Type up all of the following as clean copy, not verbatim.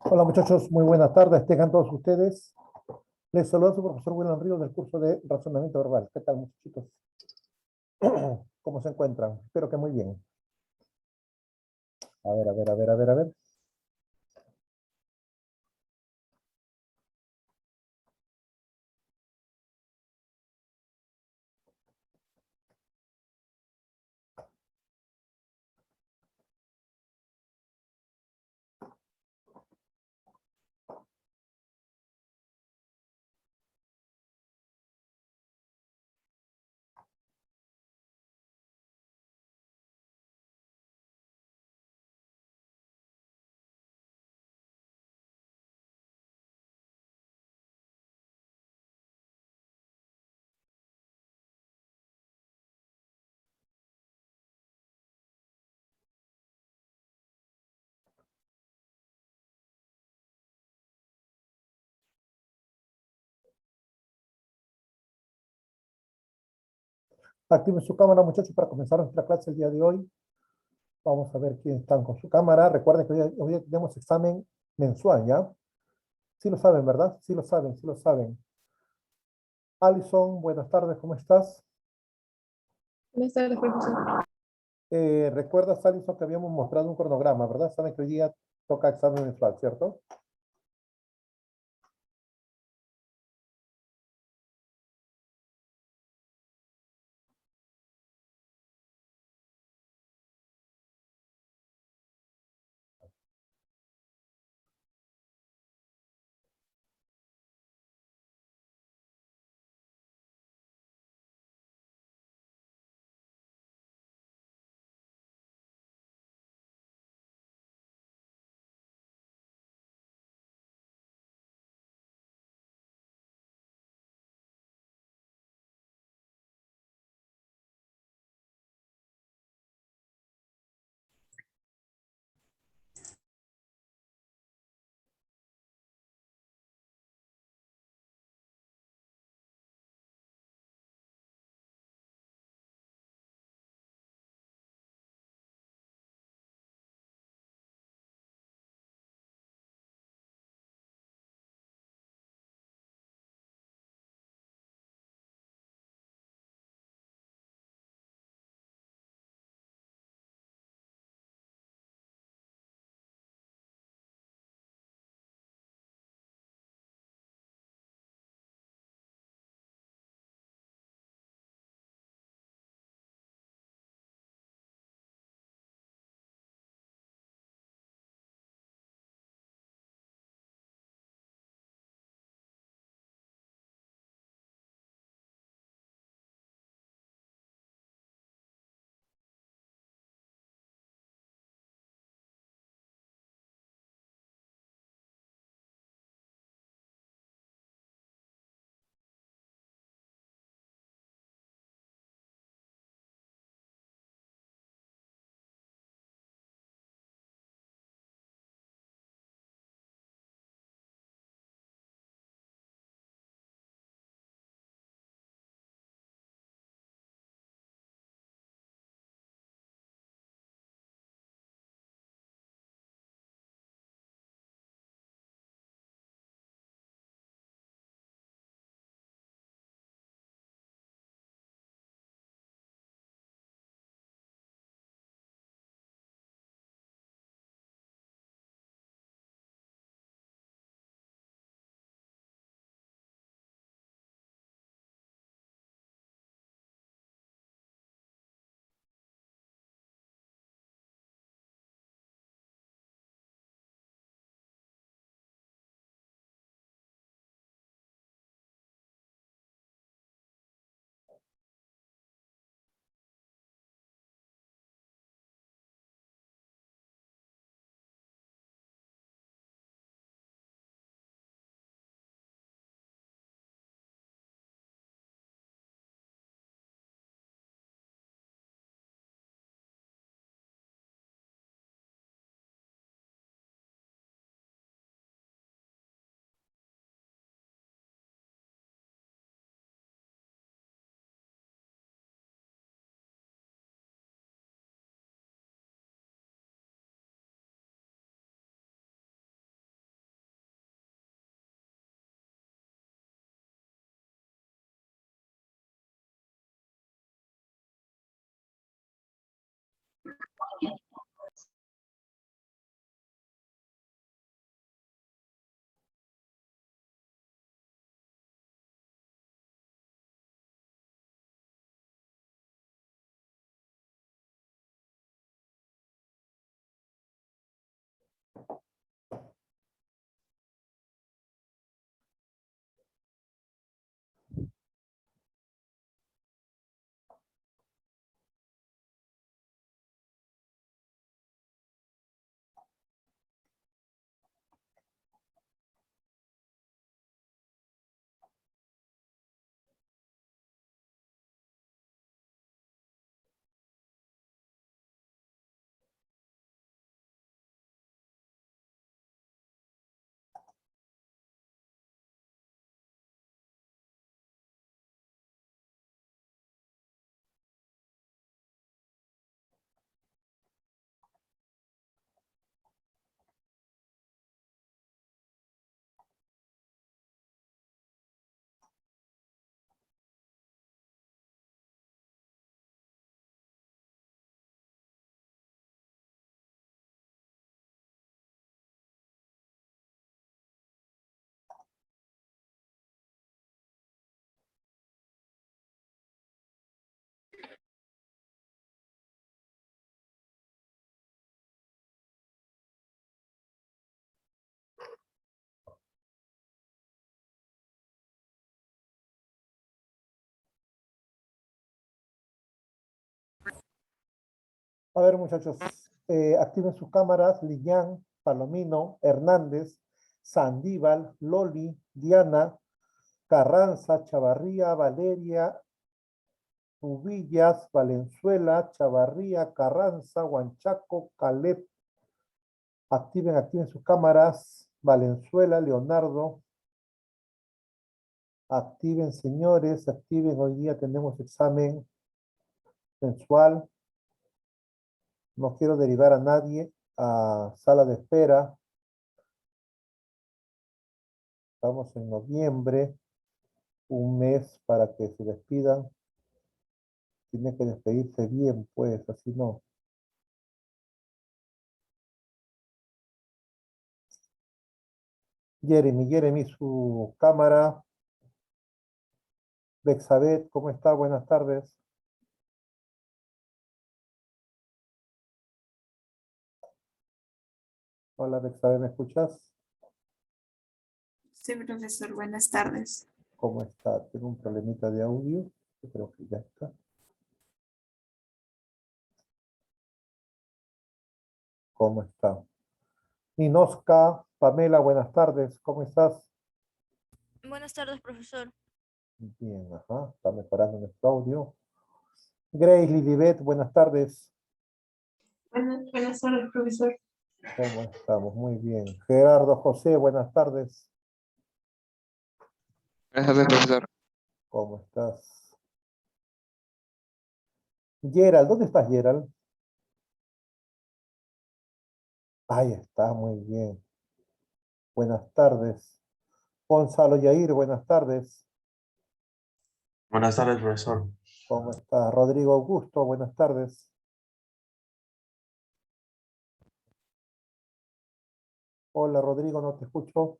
Hola muchachos, muy buenas tardes, tengan todos ustedes. Les saluda su profesor William Ríos del curso de razonamiento verbal. ¿Qué tal muchachitos? ¿Cómo se encuentran? Espero que muy bien. A ver, a ver, a ver, a ver, a ver. Activen su cámara muchachos para comenzar nuestra clase el día de hoy. Vamos a ver quiénes están con su cámara. Recuerden que hoy tenemos examen mensual, ¿ya? Sí lo saben, ¿verdad? Sí lo saben, sí lo saben. Alison, buenas tardes, ¿cómo estás? Buenas tardes, profesor. ¿Recuerdas, Alison, que habíamos mostrado un cronograma, ¿verdad? Saben que hoy día toca examen mensual, ¿cierto? A ver, muchachos, activen sus cámaras. Liñán, Palomino, Hernández, Sandíbal, Loli, Diana, Carranza, Chavarría, Valeria, Rubillas, Valenzuela, Chavarría, Carranza, Huanchaco, Caleb. Activen sus cámaras. Valenzuela, Leonardo. Activen, señores, activen. Hoy día tenemos examen mensual. No quiero derivar a nadie a sala de espera. Estamos en noviembre, un mes para que se despidan. Tiene que despedirse bien, pues, así no. Jeremy, su cámara. Bexabet, ¿cómo está? Buenas tardes. Hola, Bexabet, ¿me escuchas? Sí, profesor, buenas tardes. ¿Cómo está? Tengo un problemita de audio. Yo creo que ya está. ¿Cómo está? Ninoska, Pamela, buenas tardes. ¿Cómo estás? Buenas tardes, profesor. Bien, ajá. Está mejorando nuestro audio. Grace, Lilibet, buenas tardes. Buenas tardes, profesor. ¿Cómo estamos? Muy bien. Gerardo José, buenas tardes. Buenas tardes, profesor. ¿Cómo estás? Gerald, ¿dónde estás, Gerald? Ahí está, muy bien. Buenas tardes. Gonzalo Yair, buenas tardes. Buenas tardes, profesor. ¿Cómo estás? Rodrigo Augusto, buenas tardes. Hola, Rodrigo, no te escucho.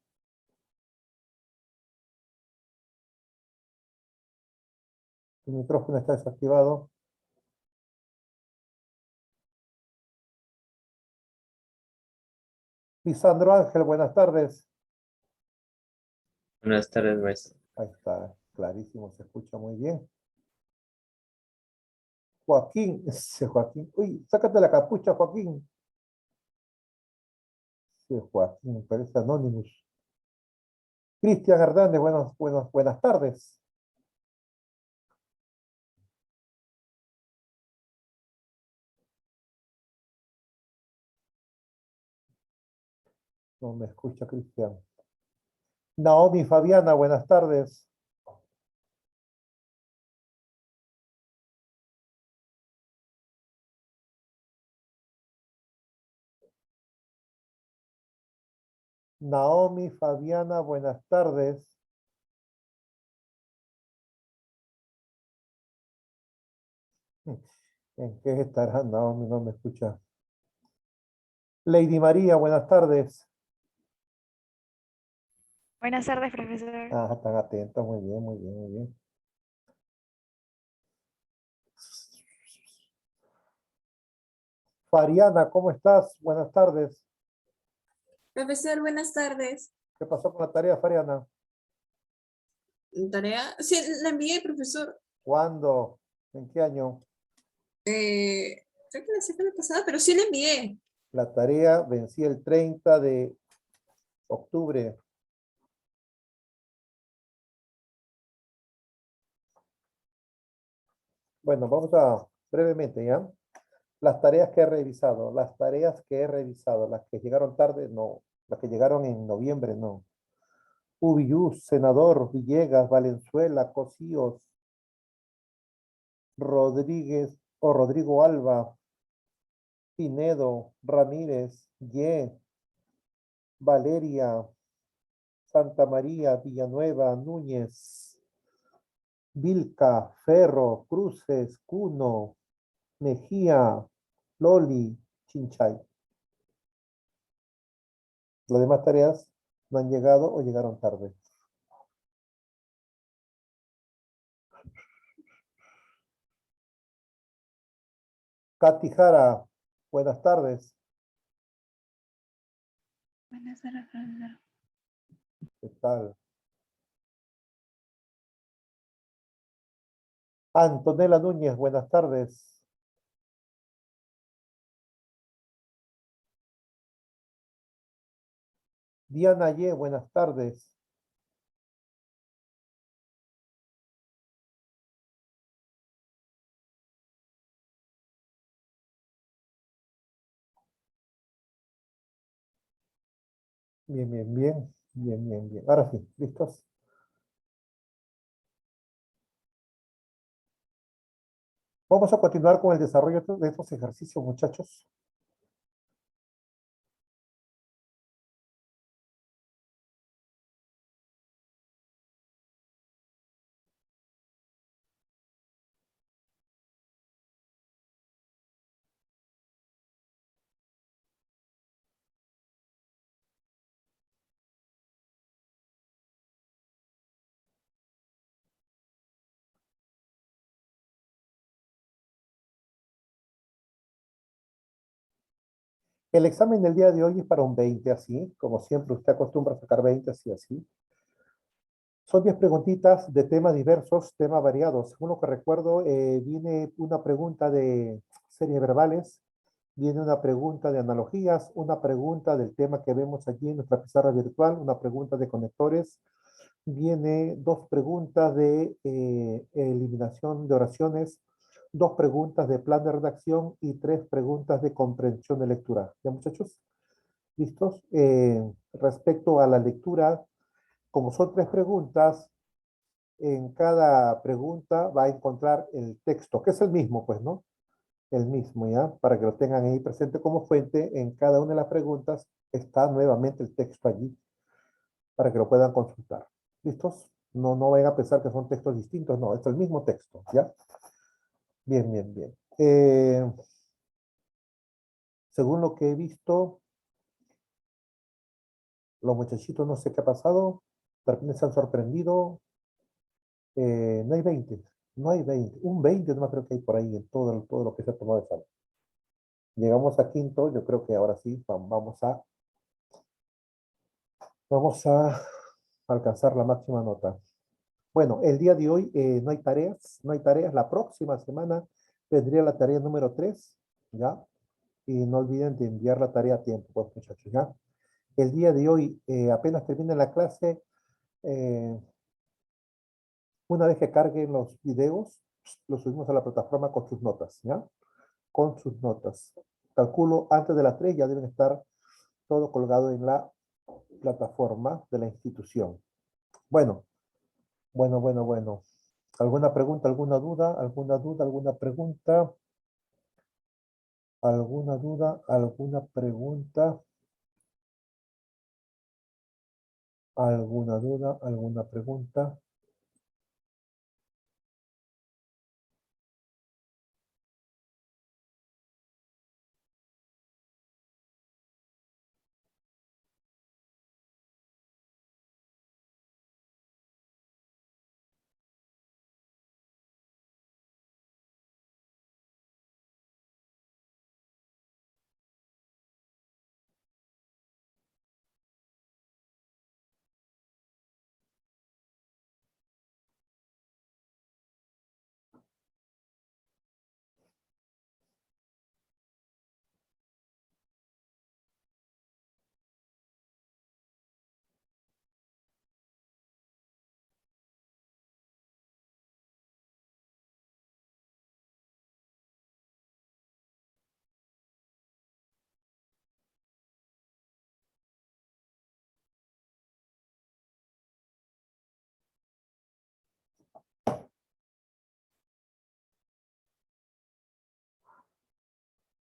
Tu micrófono está desactivado. Lisandro Ángel, buenas tardes. Buenas tardes, maestro. Ahí está, clarísimo, se escucha muy bien. Joaquín, ese Joaquín. Uy, sácate la capucha, Joaquín. Sí, Joaquín, parece Anonymous. Cristian Hernández, buenas tardes. No me escucha, Cristian. Naomi Fabiana, buenas tardes. Naomi Fabiana, buenas tardes. ¿En qué estará Naomi? No me escucha. Lady María, buenas tardes. Buenas tardes, profesor. Ah, están atentos, muy bien, muy bien, muy bien. Fariana, ¿cómo estás? Buenas tardes. Profesor, buenas tardes. ¿Qué pasó con la tarea, Fariana? ¿Tarea? Sí, la envié, profesor. ¿Cuándo? ¿En qué año? Creo que la semana pasada, pero sí la envié. La tarea vencía el 30 de octubre. Bueno, vamos a brevemente, ¿ya? Las tareas que he revisado, las que llegaron tarde, no. Las que llegaron en noviembre, no. Ubiyú, Senador, Villegas, Valenzuela, Cosíos, Rodríguez o Rodrigo Alba, Pinedo, Ramírez, Ye, Valeria, Santa María, Villanueva, Núñez, Vilca, Ferro, Cruces, Cuno, Mejía, Loli, Chinchay. Las demás tareas no han llegado o llegaron tarde. Katy Jara, buenas tardes. Buenas tardes, profesor. ¿Qué tal? Antonella Núñez, buenas tardes. Diana Ye, buenas tardes. Bien, bien, bien. Bien, bien, bien. Ahora sí, ¿listos? Vamos a continuar con el desarrollo de estos ejercicios, muchachos. El examen del día de hoy es para un 20, así, como siempre usted acostumbra a sacar 20, así, así. Son 10 preguntitas de temas diversos, temas variados. Según lo que recuerdo, viene una pregunta de series verbales, viene una pregunta de analogías, una pregunta del tema que vemos aquí en nuestra pizarra virtual, una pregunta de conectores, viene dos preguntas de eliminación de oraciones, dos preguntas de plan de redacción y tres preguntas de comprensión de lectura. ¿Ya, muchachos? ¿Listos? Respecto a la lectura, como son tres preguntas, en cada pregunta va a encontrar el texto, que es el mismo, pues, ¿no? El mismo, ¿ya? Para que lo tengan ahí presente como fuente, en cada una de las preguntas está nuevamente el texto allí, para que lo puedan consultar. ¿Listos? No, no vayan a pensar que son textos distintos, no, es el mismo texto, ¿ya? Bien, bien, bien. Según lo que he visto, los muchachitos no sé qué ha pasado, de repente se han sorprendido. No hay 20, no hay 20, un 20 no creo que hay por ahí en todo lo que se ha tomado de examen. Llegamos a quinto, yo creo que ahora sí vamos a alcanzar la máxima nota. Bueno, el día de hoy no hay tareas, no hay tareas. La próxima semana vendría la tarea número 3, ¿ya? Y no olviden de enviar la tarea a tiempo, pues muchachos, ¿ya? El día de hoy, apenas termine la clase, eh, una vez que carguen los videos, los subimos a la plataforma con sus notas, ¿ya? Con sus notas. Calculo antes de las 3 ya deben estar todo colgado en la plataforma de la institución. Bueno, bueno. ¿Alguna pregunta, alguna duda, alguna duda, alguna pregunta? ¿Alguna duda, alguna pregunta? ¿Alguna duda, alguna pregunta?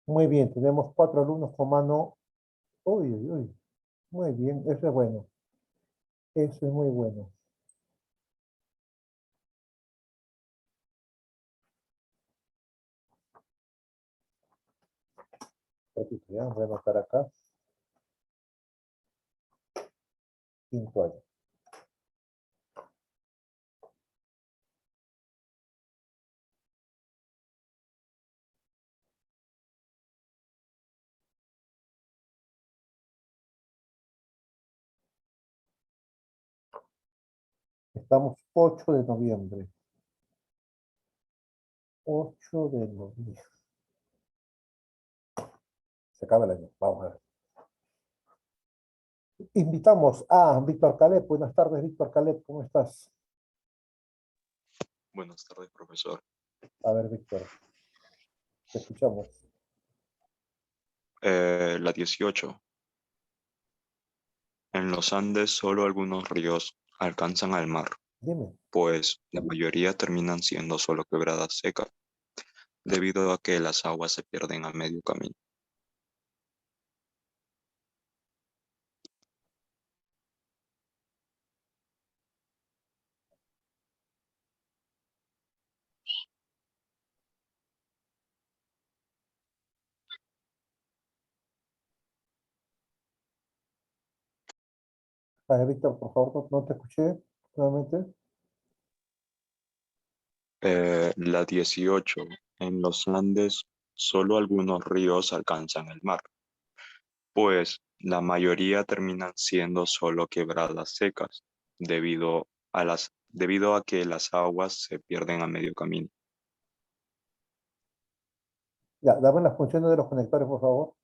Muy bien, tenemos 4 alumnos con mano. Uy, uy, uy. Muy bien, eso es bueno. Eso es muy bueno. Repito, ya, voy a anotar acá. Quinto año. Estamos 8 de noviembre. 8 de noviembre. Se acaba el año. Vamos a ver. Invitamos a Víctor Caleb. Buenas tardes, Víctor Caleb. ¿Cómo estás? Buenas tardes, profesor. A ver, Víctor. Te escuchamos. La 18. En los Andes solo algunos ríos alcanzan al mar, Dime. pues la mayoría terminan siendo solo quebradas secas, debido a que las aguas se pierden a medio camino. A ver, Víctor, por favor, no te escuché nuevamente. La 18. En los Andes solo algunos ríos alcanzan el mar, pues la mayoría terminan siendo solo quebradas secas, debido a que las aguas se pierden a medio camino. Ya, dame las funciones de los conectores, por favor.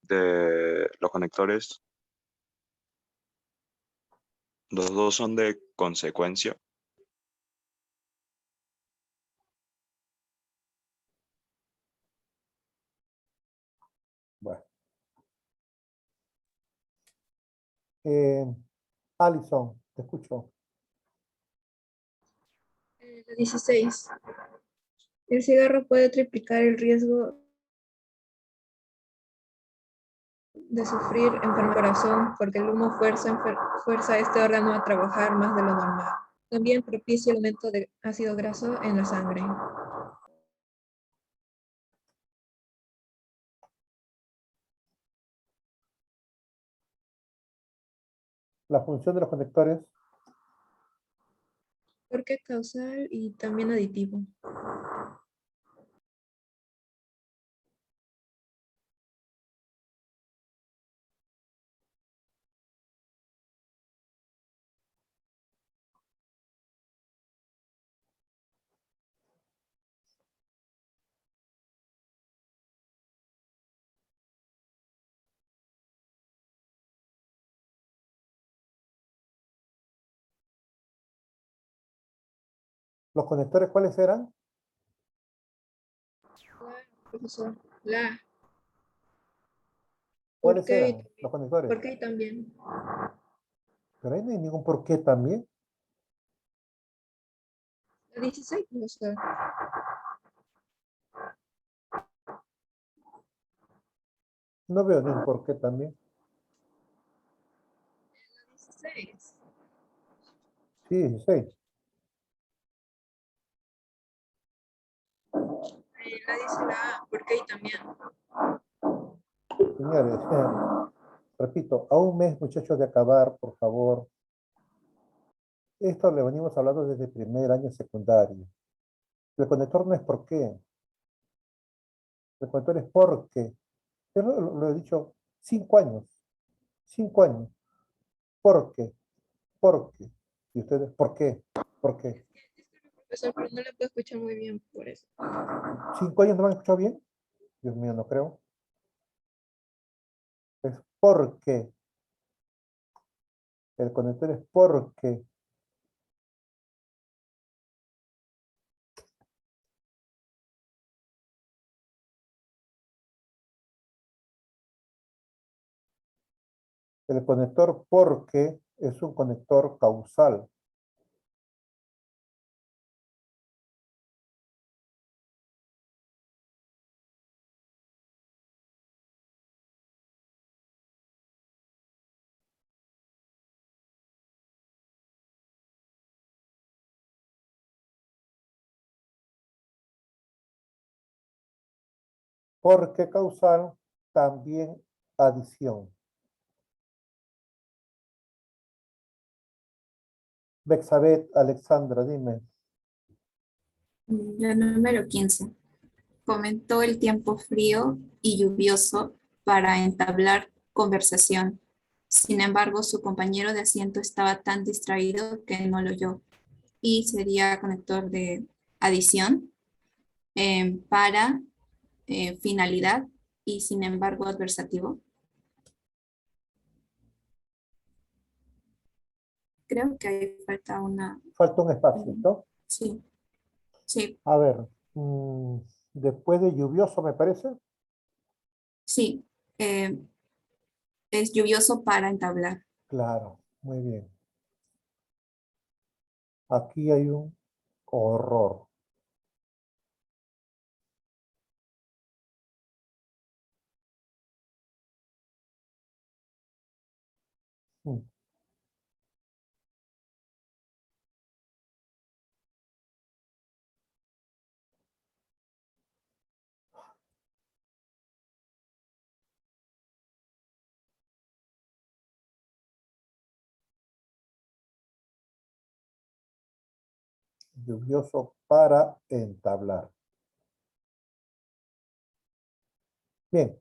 De los conectores, los dos son de consecuencia. Bueno. Eh, Alison, te escucho. La 16. El cigarro puede triplicar el riesgo de sufrir enfermedad del corazón porque el humo fuerza a este órgano a trabajar más de lo normal. También propicia el aumento de ácido graso en la sangre. La función de los conectores. Porque causal y también aditivo. ¿Los conectores cuáles eran? Profesor, la. ¿Por ¿Cuáles qué? eran los conectores? ¿Por qué también? Pero ahí no hay ningún por qué también. La 16, profesor. No veo ningún por qué también. 16. Sí, 16. La dice la A, ¿por qué también? Señores, repito, a un mes, muchachos, de acabar, por favor. Esto le venimos hablando desde el primer año secundario. El conector no es por qué. El conector es por qué. Yo lo he dicho 5 años. 5 años. ¿Por qué? ¿Por qué? ¿Y ustedes por qué? ¿Por qué? Profesor, pero no le puedo escuchar muy bien por eso. 5 años no me han escuchado bien. Dios mío, no creo. Es porque. El conector es porque. El conector porque es un conector causal. Porque causal también adición. Bexabeth, Alexandra, dime. La número 15. Comentó el tiempo frío y lluvioso para entablar conversación. Sin embargo, su compañero de asiento estaba tan distraído que no lo oyó. Y sería conector de adición para finalidad y sin embargo adversativo. Creo que ahí falta una. Falta un espacio, ¿no? Sí, sí, A ver, después de lluvioso, me parece. sí. Es lluvioso para entablar. Claro, muy bien. Aquí hay un horror. Mm. Lluvioso para entablar. Bien,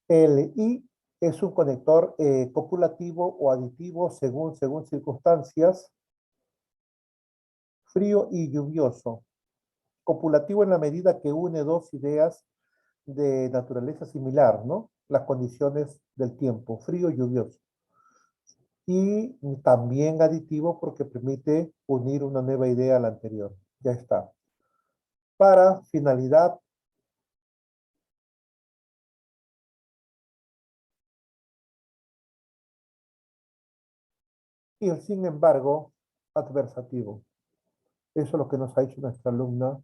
el I es un conector copulativo o aditivo según circunstancias. Frío y lluvioso. Copulativo en la medida que une dos ideas de naturaleza similar, ¿no? Las condiciones del tiempo, frío y lluvioso. Y también aditivo porque permite unir una nueva idea a la anterior. Ya está. Para finalidad, y el sin embargo, adversativo. Eso es lo que nos ha dicho nuestra alumna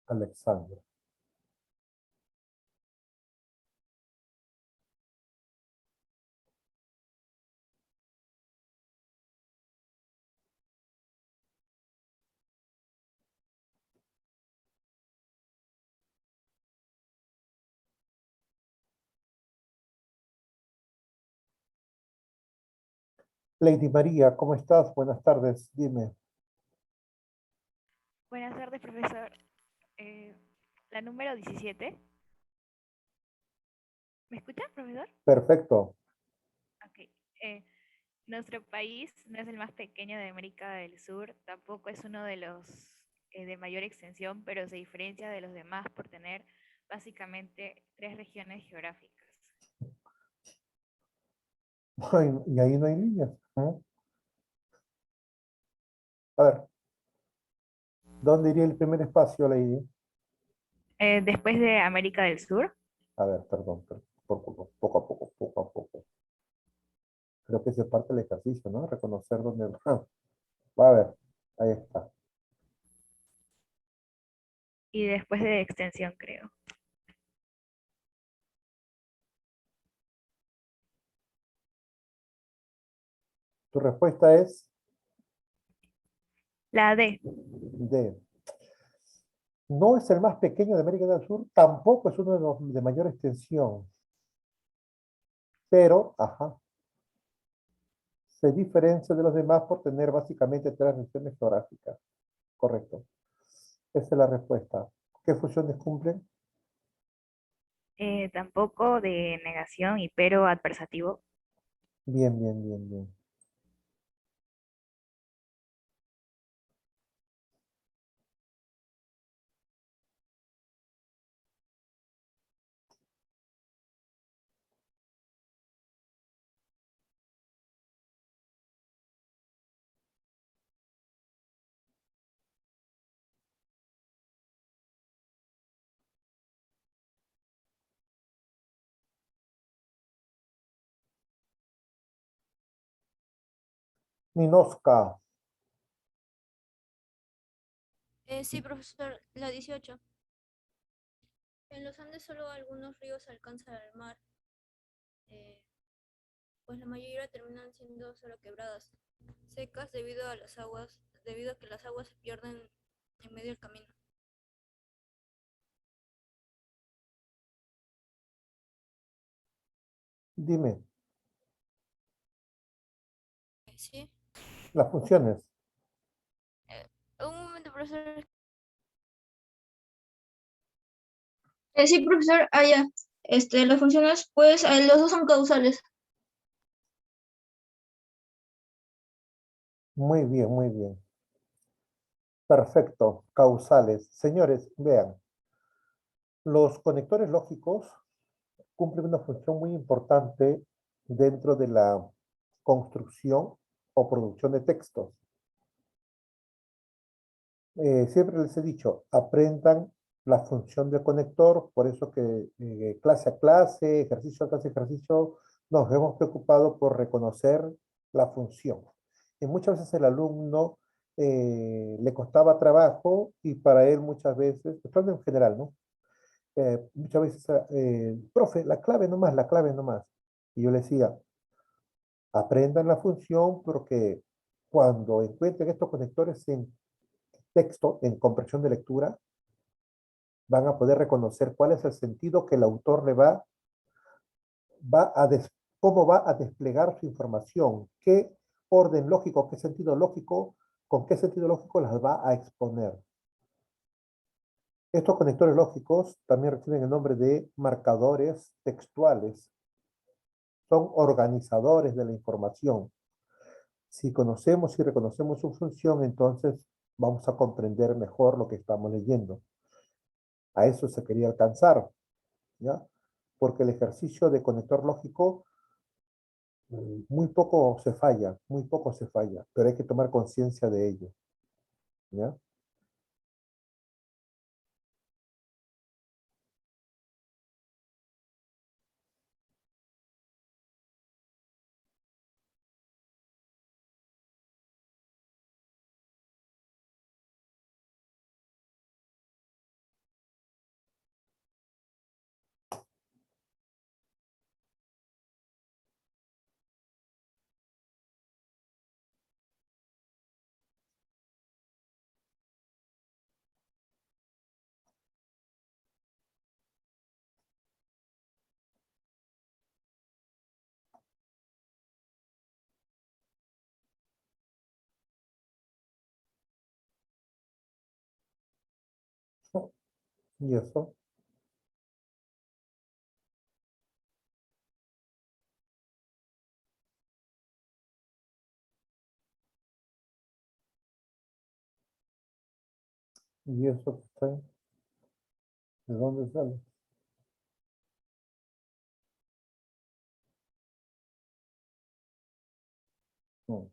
Alexandra. Lady María, ¿cómo estás? Buenas tardes, dime. Buenas tardes, profesor. Eh, la número 17. ¿Me escucha, profesor? Perfecto. Ok. Eh, Nuestro país no es el más pequeño de América del Sur, tampoco es uno de los de mayor extensión, pero se diferencia de los demás por tener básicamente 3 regiones geográficas. Y ahí no hay líneas. ¿No? A ver, ¿dónde iría el primer espacio, Lady? Después de América del Sur, A ver, perdón, poco a poco, poco a poco. Creo que es parte del ejercicio, ¿no? Reconocer dónde va a ver, ahí está. y después de extensión, creo. Tu respuesta es La D. D. No es el más pequeño de América del Sur, tampoco es uno de los de mayor extensión, pero, ajá, se diferencia de los demás por tener básicamente 3 regiones geográficas. Correcto. Esa es la respuesta. ¿Qué funciones cumplen? Tampoco de negación y pero adversativo. Bien, bien, bien, bien. Ninoska. Sí, profesor, la 18. En los Andes solo algunos ríos alcanzan al mar, eh, pues la mayoría terminan siendo solo quebradas, secas debido a las aguas debido a que las aguas se pierden en medio del camino. Dime, ¿Sí? las funciones. Un momento, profesor. Sí, profesor, ya. Las funciones, pues, los dos son causales. Muy bien, muy bien. Perfecto, causales. Señores, vean, los conectores lógicos cumplen una función muy importante dentro de la construcción o producción de textos. Siempre les he dicho, aprendan la función de conector, por eso que clase a clase, ejercicio a clase, ejercicio, nos hemos preocupado por reconocer la función. Y muchas veces el alumno le costaba trabajo y para él muchas veces, estoy hablando en general, ¿no? Muchas veces, profe, la clave nomás. Y yo le decía, aprendan la función porque cuando encuentren estos conectores en texto, en comprensión de lectura, van a poder reconocer cuál es el sentido que el autor le va a cómo va a desplegar su información, qué orden lógico, qué sentido lógico, con qué sentido lógico las va a exponer. Estos conectores lógicos también reciben el nombre de marcadores textuales. Son organizadores de la información. Si conocemos y reconocemos su función, entonces vamos a comprender mejor lo que estamos leyendo. A eso se quería alcanzar, ¿ya? Porque el ejercicio de conector lógico muy poco se falla, pero hay que tomar conciencia de ello, ¿ya? Y eso, y eso que está ahí, ¿de dónde sale? No.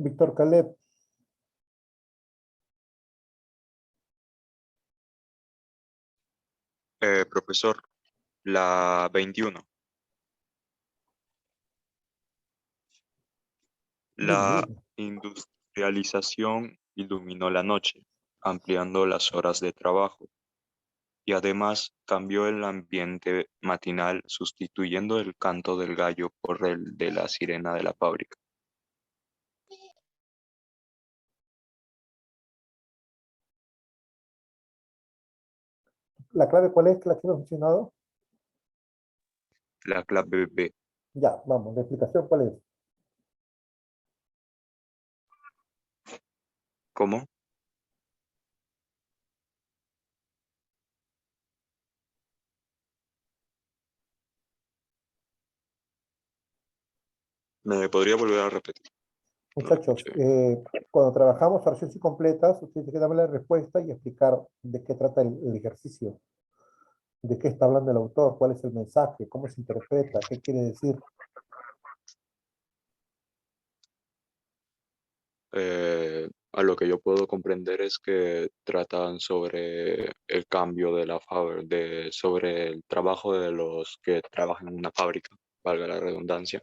Víctor Caleb. Profesor, la 21. La Dime. industrialización iluminó la noche, ampliando las horas de trabajo y además cambió el ambiente matinal, sustituyendo el canto del gallo por el de la sirena de la fábrica. ¿La clave cuál es que la que hemos mencionado? La clave B. Ya, vamos, la explicación cuál es. ¿Cómo? ¿Me podría volver a repetir? No lo Muchachos, escuché. cuando trabajamos oraciones incompletas, ustedes tienen que darme la respuesta y explicar de qué trata el ejercicio, de qué está hablando el autor, cuál es el mensaje, cómo se interpreta, qué quiere decir. A lo que yo puedo comprender es que tratan sobre el cambio de la sobre el trabajo de los que trabajan en una fábrica, valga la redundancia,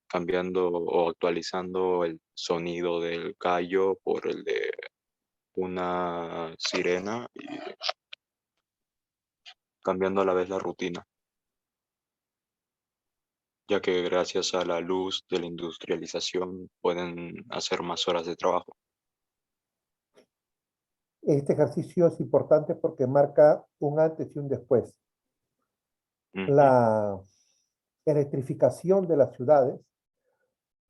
cambiando o actualizando el sonido del gallo por el de una sirena y cambiando a la vez la rutina, ya que gracias a la luz de la industrialización pueden hacer más horas de trabajo. Este ejercicio es importante porque marca un antes y un después. Ujú. La electrificación de las ciudades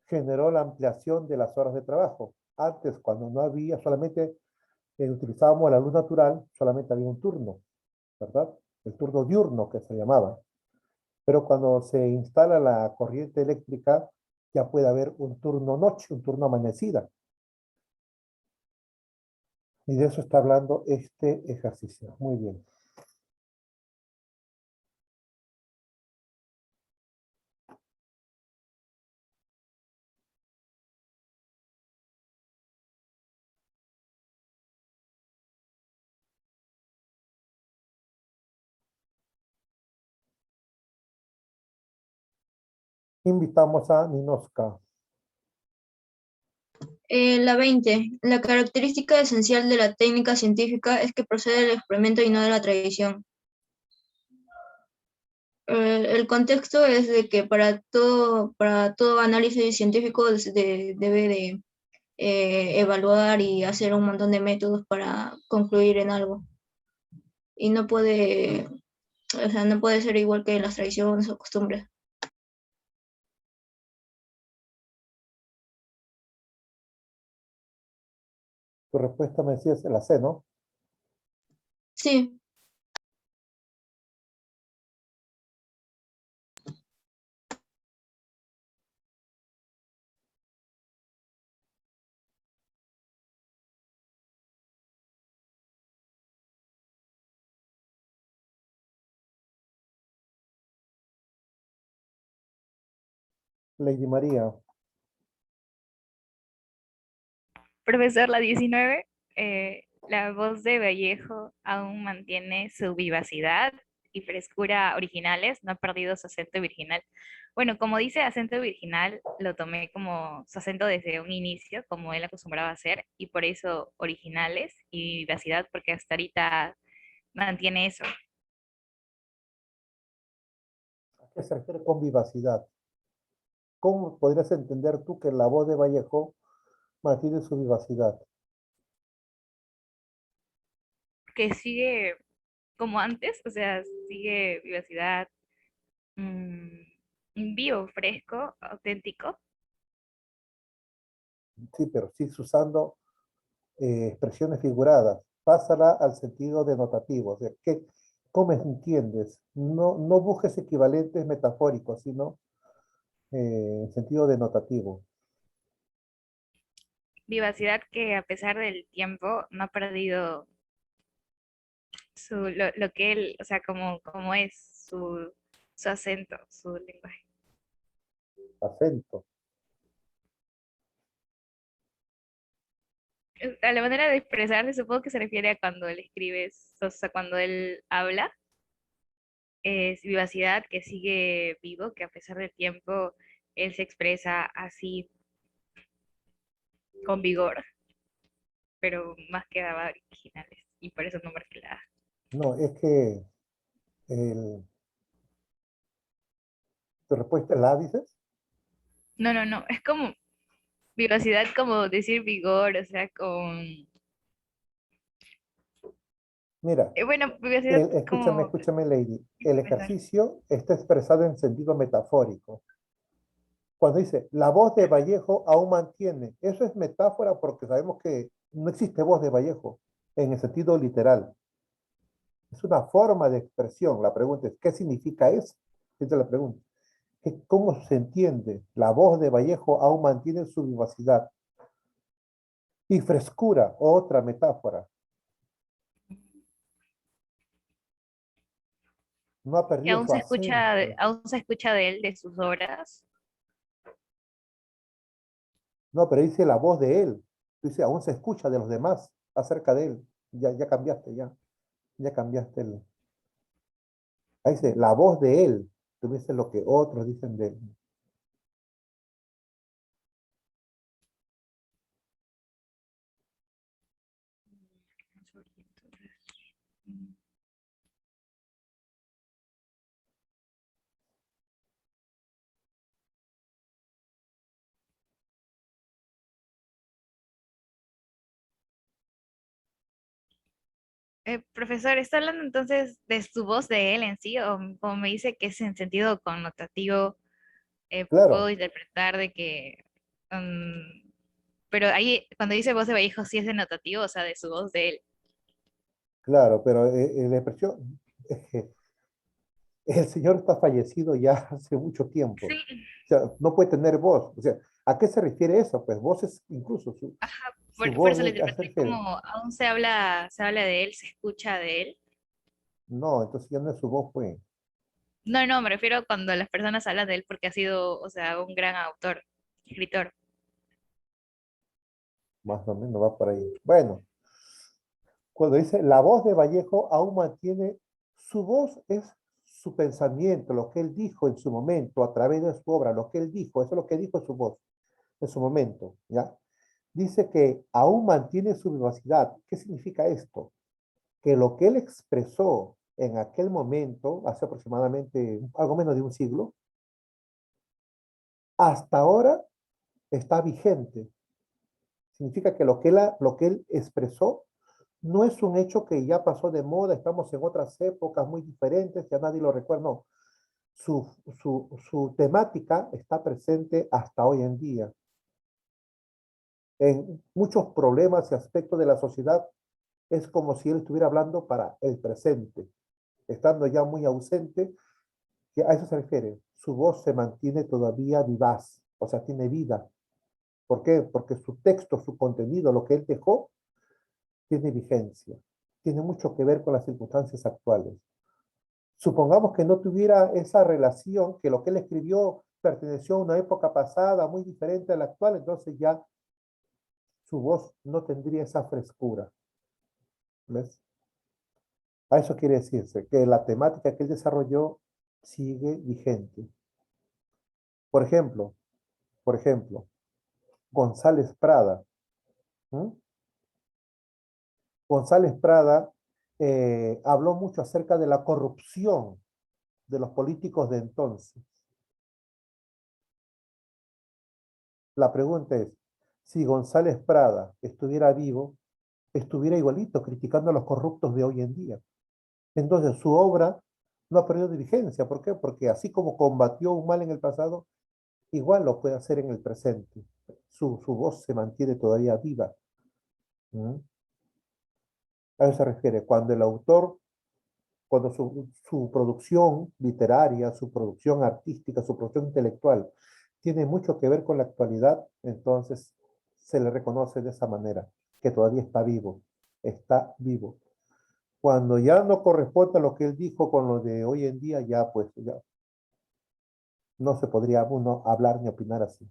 generó la ampliación de las horas de trabajo. Antes, cuando no había, solamente utilizábamos la luz natural, solamente había un turno, ¿verdad? El turno diurno que se llamaba. Pero cuando se instala la corriente eléctrica, ya puede haber un turno noche, un turno amanecida. Y de eso está hablando este ejercicio. Muy bien. Invitamos a Ninoska. La 20. La característica esencial de la técnica científica es que procede del experimento y no de la tradición. El contexto es de que para todo análisis científico debe de evaluar y hacer un montón de métodos para concluir en algo. Y no puede, o sea, no puede ser igual que las tradiciones o costumbres. Tu respuesta me decías la C, ¿no? Sí. Lady María. Profesor, la 19, la voz de Vallejo aún mantiene su vivacidad y frescura originales, no ha perdido su acento virginal. Bueno, como dice acento virginal, lo tomé como su acento desde un inicio, como él acostumbraba a hacer, y por eso originales y vivacidad, porque hasta ahorita mantiene eso. ¿A qué se refiere con vivacidad? ¿Cómo podrías entender tú que la voz de Vallejo mantiene su vivacidad? Que sigue como antes, o sea, sigue vivacidad, mm, vivo, fresco, auténtico. Sí, pero sigues usando expresiones figuradas. Pásala al sentido denotativo. O sea, ¿cómo entiendes? No, no busques equivalentes metafóricos, sino en sentido denotativo. Vivacidad que a pesar del tiempo no ha perdido lo que él, o sea, como es su acento, su lenguaje. Acento. A la manera de expresarse, supongo que se refiere a cuando él escribe, o sea, cuando él habla, es vivacidad, que sigue vivo, que a pesar del tiempo él se expresa así con vigor, pero más quedaba originales, y por eso no marqué la A. No, es que tu respuesta es la, dices. No, no, no, es como vivacidad, como decir vigor, o sea, con... Mira, bueno, vivacidad escúchame, como... escúchame, Lady. El expresar. ejercicio está expresado en sentido metafórico. Cuando dice, la voz de Vallejo aún mantiene, eso es metáfora porque sabemos que no existe voz de Vallejo en el sentido literal. Es una forma de expresión. La pregunta es, ¿qué significa eso? Esa es la pregunta. ¿Cómo se entiende? La voz de Vallejo aún mantiene su vivacidad y frescura, otra metáfora. No ha Que perdido su acento. aún se escucha de él, de sus obras. No, pero dice la voz de él. Dice, aún se escucha de los demás acerca de él. Ya cambiaste, ya cambiaste el. Ahí dice, la voz de él. Tú dices lo que otros dicen de él. Profesor, ¿está hablando entonces de su voz de él en sí? O como me dice que es en sentido connotativo, puedo Claro, interpretar de que... pero ahí, cuando dice voz de Vallejo, sí es denotativo, o sea, de su voz de él. claro, pero la expresión es que el señor está fallecido ya hace mucho tiempo. Sí, O sea, no puede tener voz. O sea, ¿a qué se refiere eso? Pues voz es incluso su por voz, eso lo ¿a qué se interpreté como refiere? aún se habla de él, se escucha de él. No, entonces ya no es su voz, pues, No, no, me refiero cuando las personas hablan de él porque ha sido, o sea, un gran autor, escritor. más o menos va por ahí. Bueno, cuando dice la voz de Vallejo aún mantiene, su voz es su pensamiento, lo que él dijo en su momento, a través de su obra, lo que él dijo, eso es lo que dijo en su voz, en su momento, ¿ya? Dice que aún mantiene su vivacidad. ¿Qué significa esto? Que lo que él expresó en aquel momento, hace aproximadamente algo menos de un siglo, hasta ahora está vigente. Significa que lo que él expresó no es un hecho que ya pasó de moda, estamos en otras épocas muy diferentes, ya nadie lo recuerda, no. Su temática está presente hasta hoy en día. En muchos problemas y aspectos de la sociedad es como si él estuviera hablando para el presente, estando ya muy ausente, que a eso se refiere. Su voz se mantiene todavía vivaz, o sea, tiene vida. ¿Por qué? Porque su texto, su contenido, lo que él dejó, tiene vigencia. Tiene mucho que ver con las circunstancias actuales. Supongamos que no tuviera esa relación, que lo que él escribió perteneció a una época pasada muy diferente a la actual, entonces ya su voz no tendría esa frescura. ¿Ves? A eso quiere decirse que la temática que él desarrolló sigue vigente. Por ejemplo, por ejemplo, González Prada. ¿Mm? González Prada habló mucho acerca de la corrupción de los políticos de entonces. La pregunta es, si González Prada estuviera vivo, estuviera igualito criticando a los corruptos de hoy en día. Entonces su obra no ha perdido de vigencia. ¿Por qué? Porque así como combatió un mal en el pasado, igual lo puede hacer en el presente. Su voz se mantiene todavía viva. ¿Mm? A eso se refiere. Cuando el autor, cuando su producción literaria, su producción artística, su producción intelectual tiene mucho que ver con la actualidad, entonces se le reconoce de esa manera, que todavía está vivo, está vivo. Cuando ya no corresponde a lo que él dijo con lo de hoy en día, ya pues ya no se podría uno hablar ni opinar así.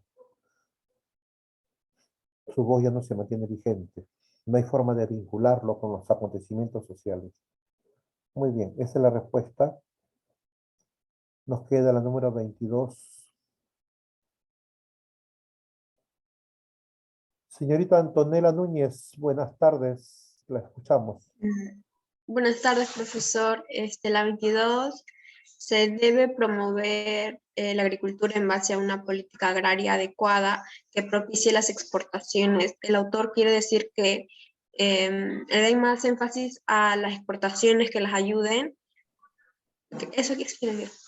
Su voz ya no se mantiene vigente. No hay forma de vincularlo con los acontecimientos sociales. Muy bien, esa es la respuesta. Nos queda la número 22. Señorita Antonella Núñez, buenas tardes. La escuchamos. Buenas tardes, profesor. La 22 se debe promover la agricultura en base a una política agraria adecuada que propicie las exportaciones. El autor quiere decir que le den más énfasis a las exportaciones que las ayuden. ¿Eso qué quiere decir?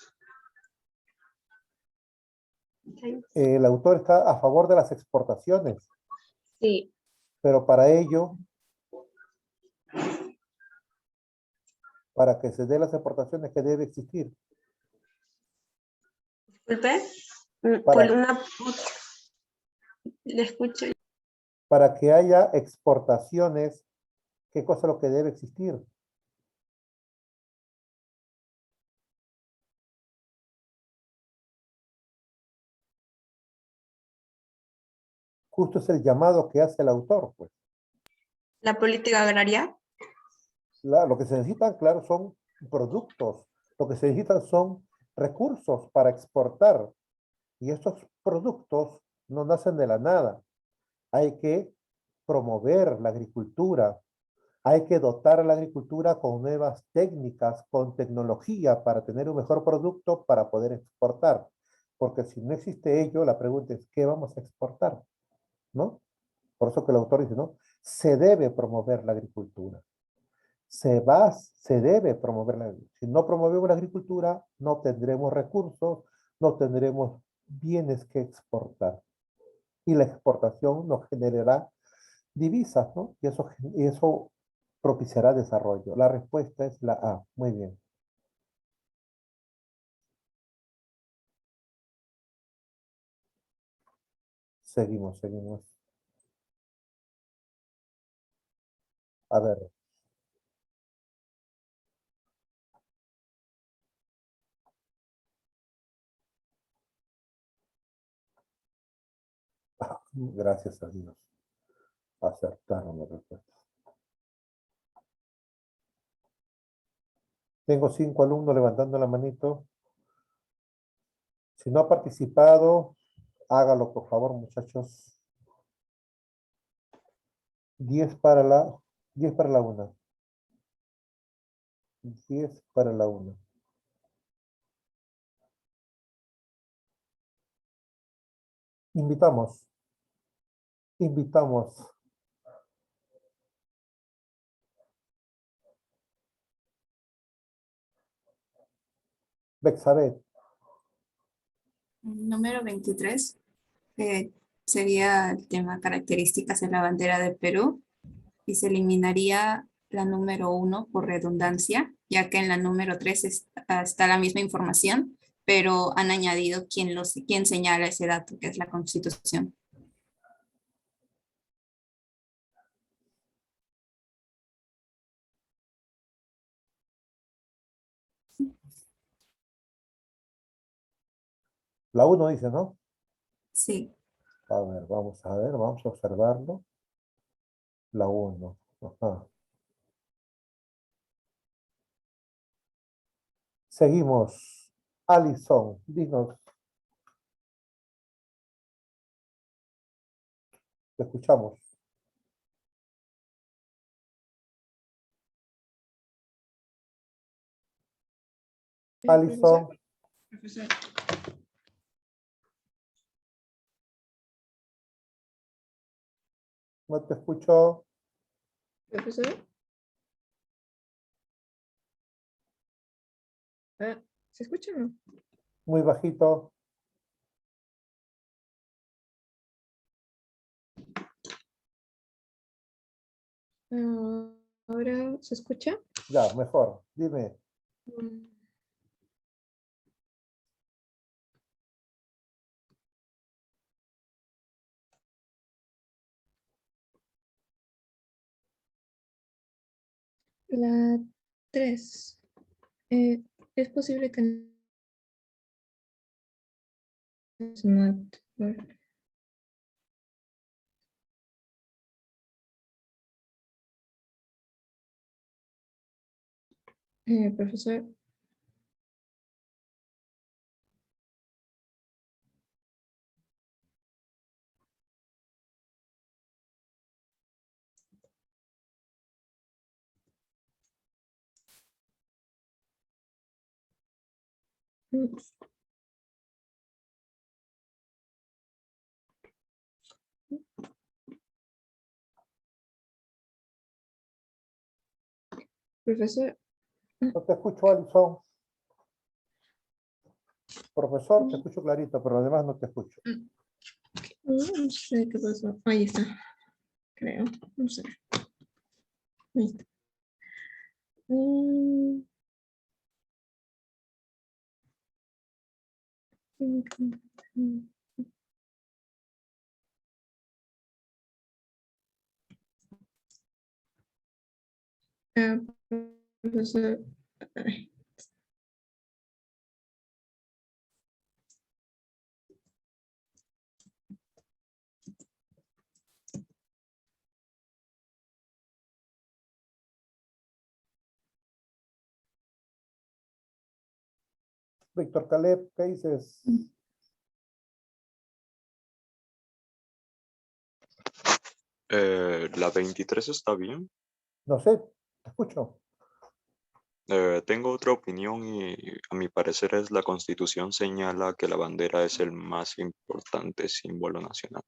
El autor está a favor de las exportaciones, Sí. pero para ello, para que se dé las exportaciones, ¿qué debe existir? Disculpe. Para- Le escucho. Para que haya exportaciones, ¿qué cosa es lo que debe existir? Justo es el llamado que hace el autor, pues. La política agraria. Lo que se necesitan, claro, son productos. Lo que se necesitan son recursos para exportar. Y estos productos no nacen de la nada. Hay que promover la agricultura. Hay que dotar a la agricultura con nuevas técnicas, con tecnología para tener un mejor producto para poder exportar. Porque si no existe ello, la pregunta es, ¿qué vamos a exportar? ¿No? Por eso que el autor dice, ¿no? Se debe promover la agricultura. Se debe promover la agricultura. Si no promovemos la agricultura, no tendremos recursos, no tendremos bienes que exportar. Y la exportación nos generará divisas, ¿no? Y eso propiciará desarrollo. La respuesta es la A. Muy bien. Seguimos. A ver. Gracias a Dios. Acertaron la respuesta. Tengo 5 alumnos levantando la manito. Si no ha participado, hágalo, por favor, muchachos. 10 para la 1. 10 para la 1. Invitamos. Bexabeth. Número 23 sería el tema características de la bandera de Perú y se eliminaría la número 1 por redundancia, ya que en la número 3 está la misma información, pero han añadido quién señala ese dato, que es la Constitución. La 1 dice, ¿no? Sí. A ver, vamos a observarlo. La 1. Ajá. Seguimos. Alison, dinos. Te escuchamos. Alison, Profesor. no te escucho. Profesor. ¿Se escucha o no? Muy bajito. Ahora, ¿se escucha? Ya, mejor. Dime. Mm. La 3. Es posible que no. Profesor, profesor, No te escucho, Alison. Profesor, te escucho clarito, pero además no te escucho. no sé qué pasó. Ahí está, creo. No sé. Ahí está. Mm, ah, profesor. Ay, Víctor Caleb, ¿qué dices? La 23 está bien. No sé, te escucho. Tengo otra opinión y a mi parecer es la Constitución señala que la bandera es el más importante símbolo nacional.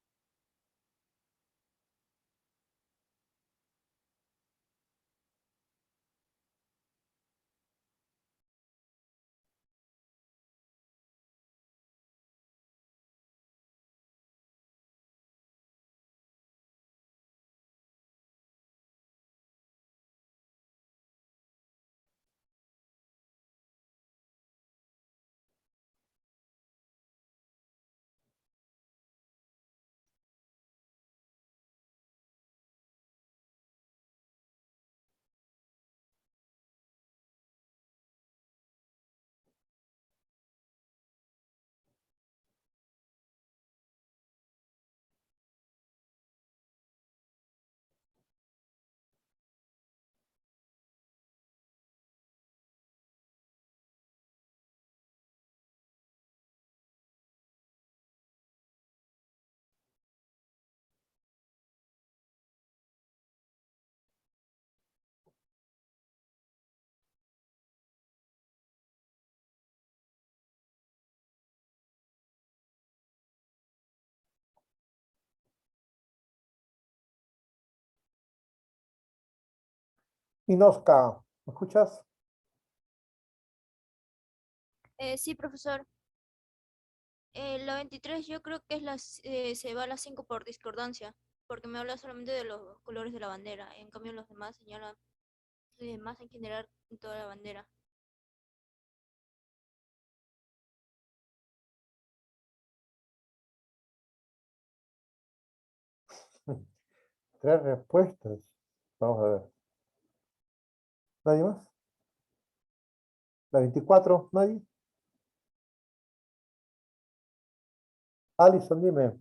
Inosca, ¿me escuchas? Sí, profesor. La 23 yo creo que es se va a las 5 por discordancia, porque me habla solamente de los colores de la bandera. En cambio, los demás señalan más en general en toda la bandera. Tres respuestas. Vamos a ver. ¿Nadie más? La 24, ¿nadie? Alison, dime.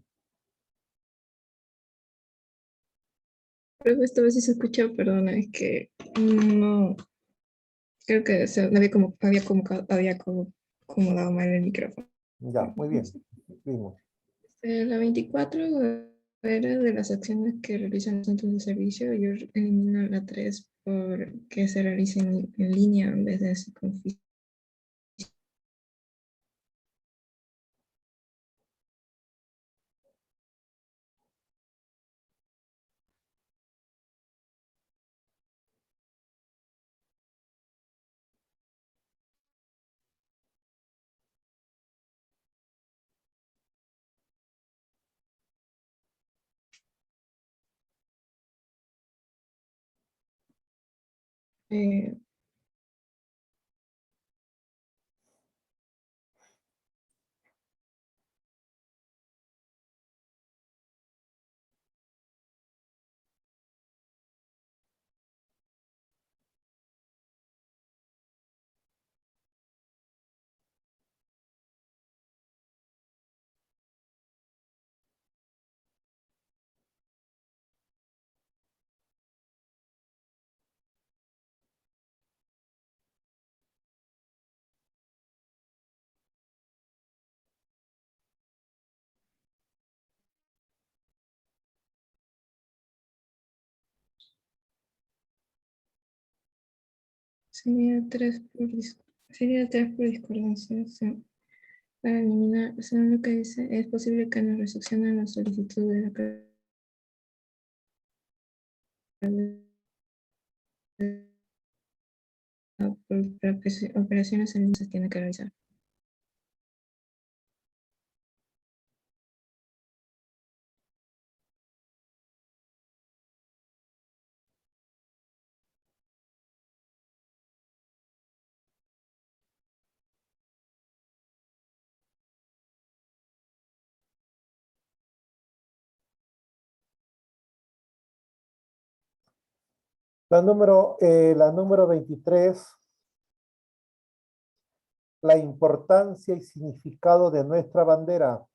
creo que esta vez sí se escuchó, perdona, es que no, creo que había como acomodado mal el micrófono. Ya, muy bien. Vimos. La 24 era de las acciones que realizan los centros de servicio. Yo elimino la 3 porque se realice en línea en vez de con físico. Eh, Sería 3 por discordancia. Para eliminar, según lo que dice, es posible que nos recepcionen la solicitud de la operaciones en línea se tiene que realizar. La número 23, la importancia y significado de nuestra bandera.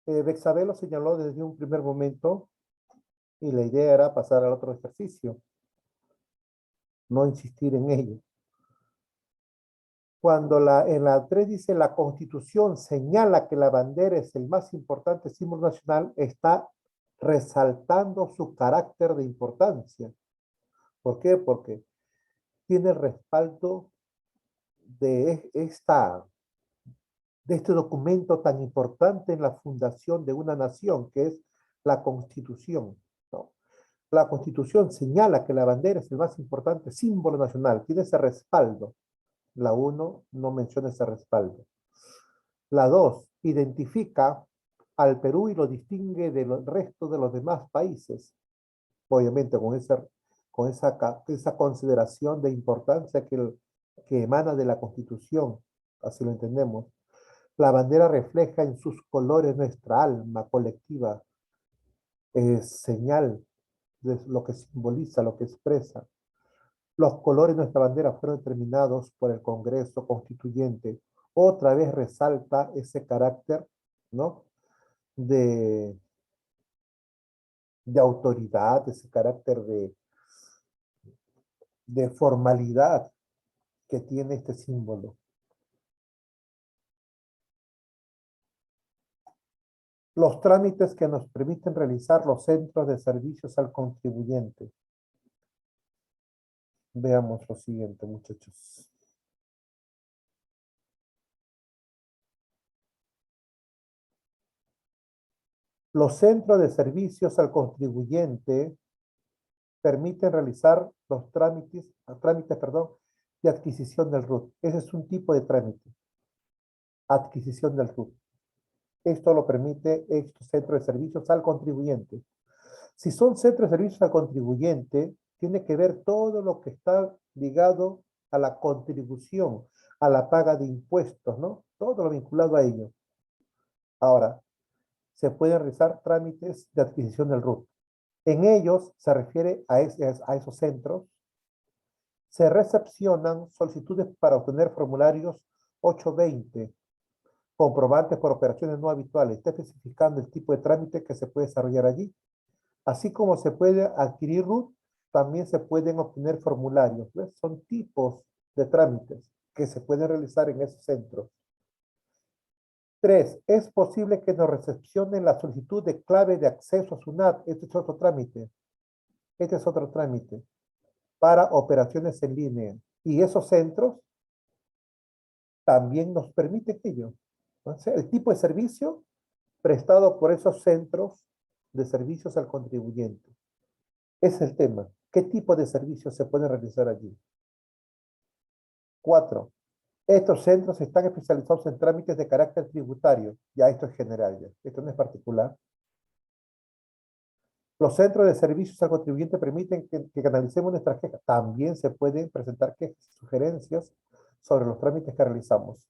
Bexabé lo señaló desde un primer momento y la idea era pasar al otro ejercicio, no insistir en ello. Cuando en la 3 dice la Constitución señala que la bandera es el más importante símbolo nacional, está resaltando su carácter de importancia. ¿Por qué? Porque tiene el respaldo de este documento tan importante en la fundación de una nación, que es la Constitución, ¿no? La Constitución señala que la bandera es el más importante símbolo nacional, tiene ese respaldo. La 1 no menciona ese respaldo. La 2 identifica al Perú y lo distingue del resto de los demás países. Obviamente con esa consideración de importancia que emana de la Constitución, así lo entendemos. La bandera refleja en sus colores nuestra alma colectiva, es señal de lo que simboliza, lo que expresa. Los colores de nuestra bandera fueron determinados por el Congreso Constituyente. Otra vez resalta ese carácter, ¿no? de autoridad, ese carácter de formalidad que tiene este símbolo. Los trámites que nos permiten realizar los centros de servicios al contribuyente. Veamos lo siguiente, muchachos. Los centros de servicios al contribuyente permiten realizar los trámites de adquisición del RUT. Ese es un tipo de trámite. Adquisición del RUT. Esto lo permite estos centros de servicios al contribuyente. Si son centros de servicios al contribuyente, tiene que ver todo lo que está ligado a la contribución, a la paga de impuestos, ¿no? Todo lo vinculado a ello. Ahora, se pueden realizar trámites de adquisición del RUT. En ellos se refiere a esos centros. Se recepcionan solicitudes para obtener formularios 820, comprobantes por operaciones no habituales. Está especificando el tipo de trámite que se puede desarrollar allí. Así como se puede adquirir RUT, también se pueden obtener formularios. ¿Ves? Son tipos de trámites que se pueden realizar en esos centros. 3. Es posible que nos recepcionen la solicitud de clave de acceso a SUNAT. Este es otro trámite. Este es otro trámite para operaciones en línea. Y esos centros también nos permiten ello. Entonces, el tipo de servicio prestado por esos centros de servicios al contribuyente. Ese es el tema. ¿Qué tipo de servicios se pueden realizar allí? 4. Estos centros están especializados en trámites de carácter tributario. Ya esto es general, ya. Esto no es particular. Los centros de servicios al contribuyente permiten que canalicemos nuestras quejas. También se pueden presentar quejas y sugerencias sobre los trámites que realizamos.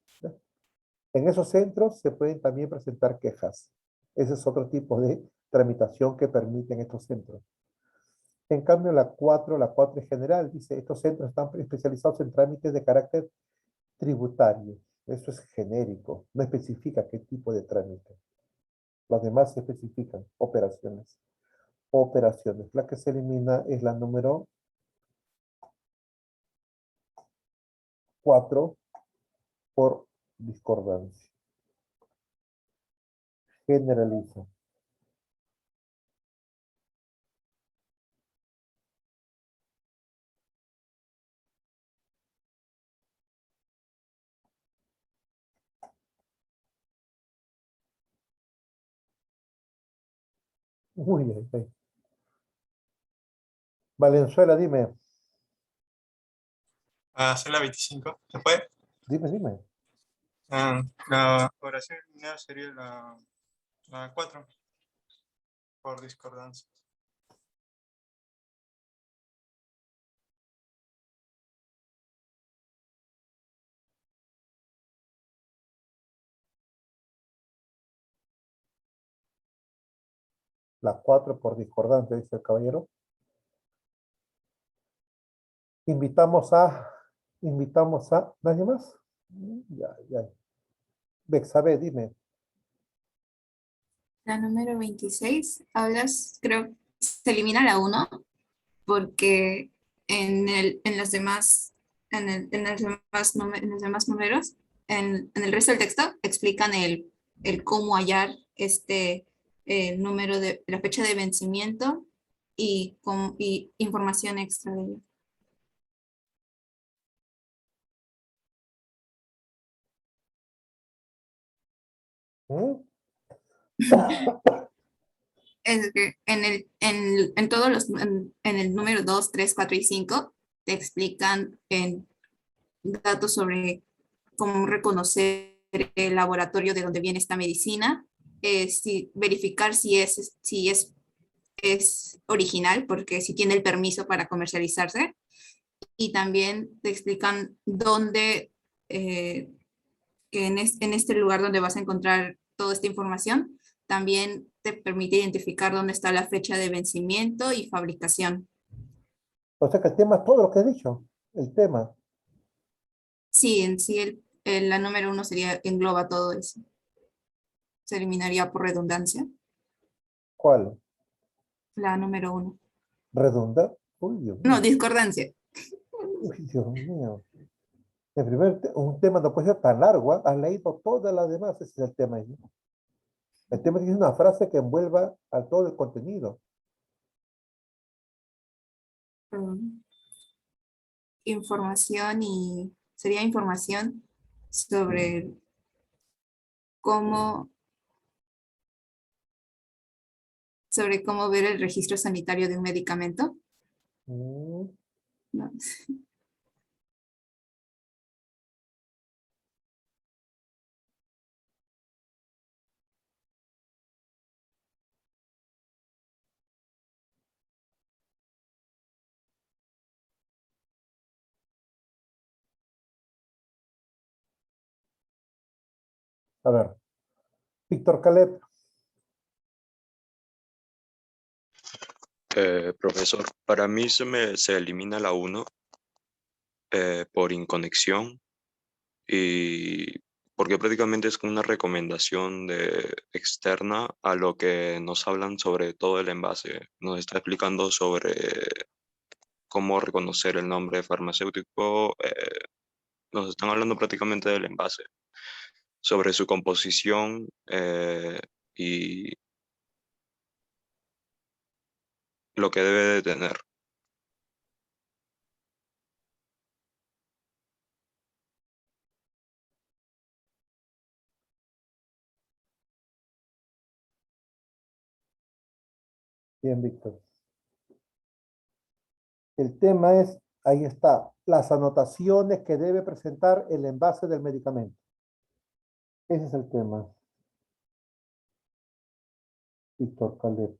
En esos centros se pueden también presentar quejas. Ese es otro tipo de tramitación que permiten estos centros. En cambio, la 4 es general. Dice, estos centros están especializados en trámites de carácter tributario. Eso es genérico. No especifica qué tipo de trámite. Los demás se especifican. Operaciones. Operaciones. La que se elimina es la número 4 por discordancia. Generaliza. Uy, ay, ay. Valenzuela, dime, Hacer la 25. ¿Se puede? dime. La oración eliminada sería la 4 por discordancia. La 4 por discordante, dice el caballero. Invitamos a, ¿nadie más? Ya. Bexabe, dime. La número 26, hablas, creo, se elimina la 1 porque en los demás, en los demás números, en el resto del texto, explican el cómo hallar número de la fecha de vencimiento y información extra de ello. Es que en todos en el número 2, 3, 4 y 5 te explican datos sobre cómo reconocer el laboratorio de donde viene esta medicina, verificar si es original, porque si tiene el permiso para comercializarse, y también te explican dónde, que en este lugar donde vas a encontrar toda esta información, también te permite identificar dónde está la fecha de vencimiento y fabricación. O sea que el tema es todo lo que he dicho. El tema. Sí, en sí la número 1 engloba todo eso. Se eliminaría por redundancia. ¿Cuál? La número 1. ¿Redunda? Uy, Dios mío. No, discordancia. Uy, Dios mío. Un tema no puede ser tan largo. ¿Ah? Has leído todas las demás. Ese es el tema. ¿Sí? El tema es una frase que envuelva a todo el contenido. Información sería información sobre cómo ver el registro sanitario de un medicamento. No. A ver. Víctor Caleb. Profesor, para mí se elimina la 1 por inconexión y porque prácticamente es una recomendación externa a lo que nos hablan sobre todo el envase. Nos está explicando sobre cómo reconocer el nombre farmacéutico. Nos están hablando prácticamente del envase, sobre su composición y lo que debe de tener. Bien, Víctor. El tema es, ahí está, las anotaciones que debe presentar el envase del medicamento. Ese es el tema. Víctor Caleb.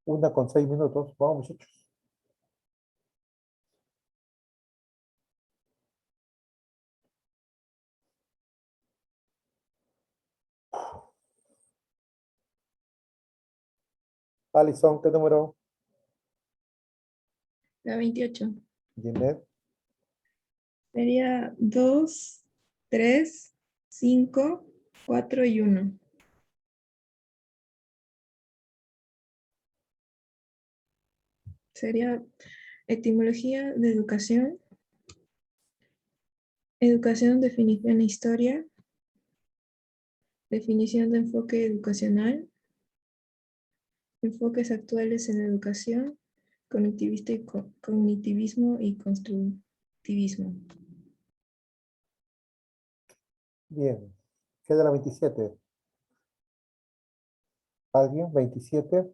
Una con 6 minutos. Vamos, muchachos. Alison, ¿qué número? La 28. Ginette. Sería 2, 3, 5, 4 y 1. Sería Etimología de educación. Educación, definición e historia. Definición de enfoque educacional. Enfoques actuales en educación. Cognitivismo y constructivismo. Bien. Queda la 27. ¿Alguien? 27.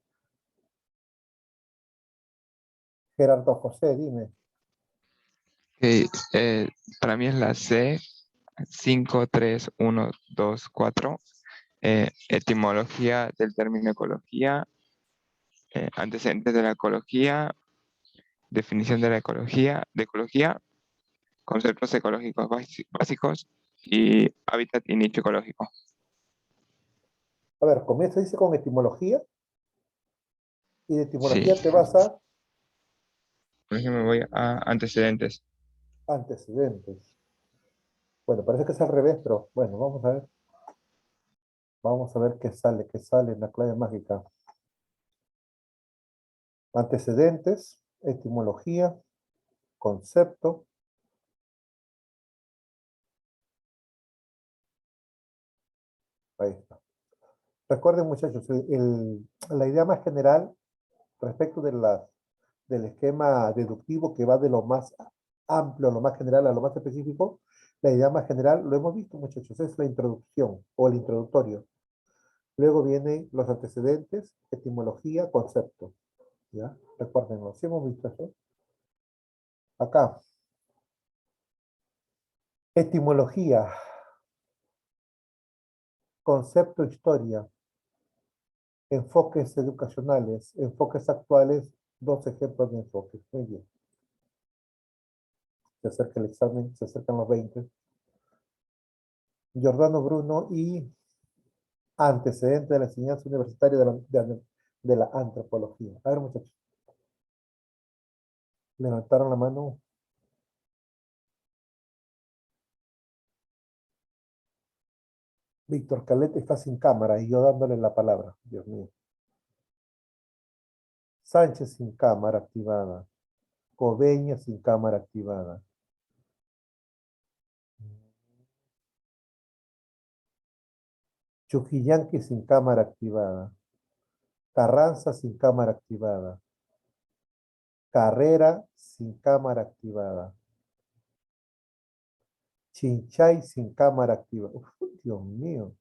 Gerardo José, dime. Ok, para mí es la C, 5, 3, 1, 2, 4. Etimología del término ecología, antecedentes de la ecología, definición de ecología, conceptos ecológicos básicos y hábitat y nicho ecológico. A ver, comienza, dice con etimología. Y de Sí, etimología te vas a por ejemplo me voy a antecedentes. antecedentes. Bueno, parece que es al revés, pero bueno, vamos a ver. Vamos a ver qué sale en la clave mágica. Antecedentes, etimología, concepto. Ahí está. Recuerden, muchachos, la idea más general respecto del esquema deductivo que va de lo más amplio a lo más general a lo más específico, la idea más general, lo hemos visto, muchachos, es la introducción o el introductorio. Luego vienen los antecedentes, etimología, concepto. ¿Ya? Recuérdenlo, si hemos visto eso. Acá, etimología, concepto, historia, enfoques educacionales, enfoques actuales, dos ejemplos de enfoques. Muy bien. Se acerca el examen, se acercan los 20. Giordano Bruno y antecedente de la enseñanza universitaria de la antropología. A ver, muchachos. Levantaron la mano. Víctor Calete está sin cámara y yo dándole la palabra. Dios mío. Sánchez sin cámara activada. Coveña sin cámara activada. Chujillanqui sin cámara activada. Carranza sin cámara activada. Carrera sin cámara activada. Chinchay sin cámara activada. Uf, Dios mío.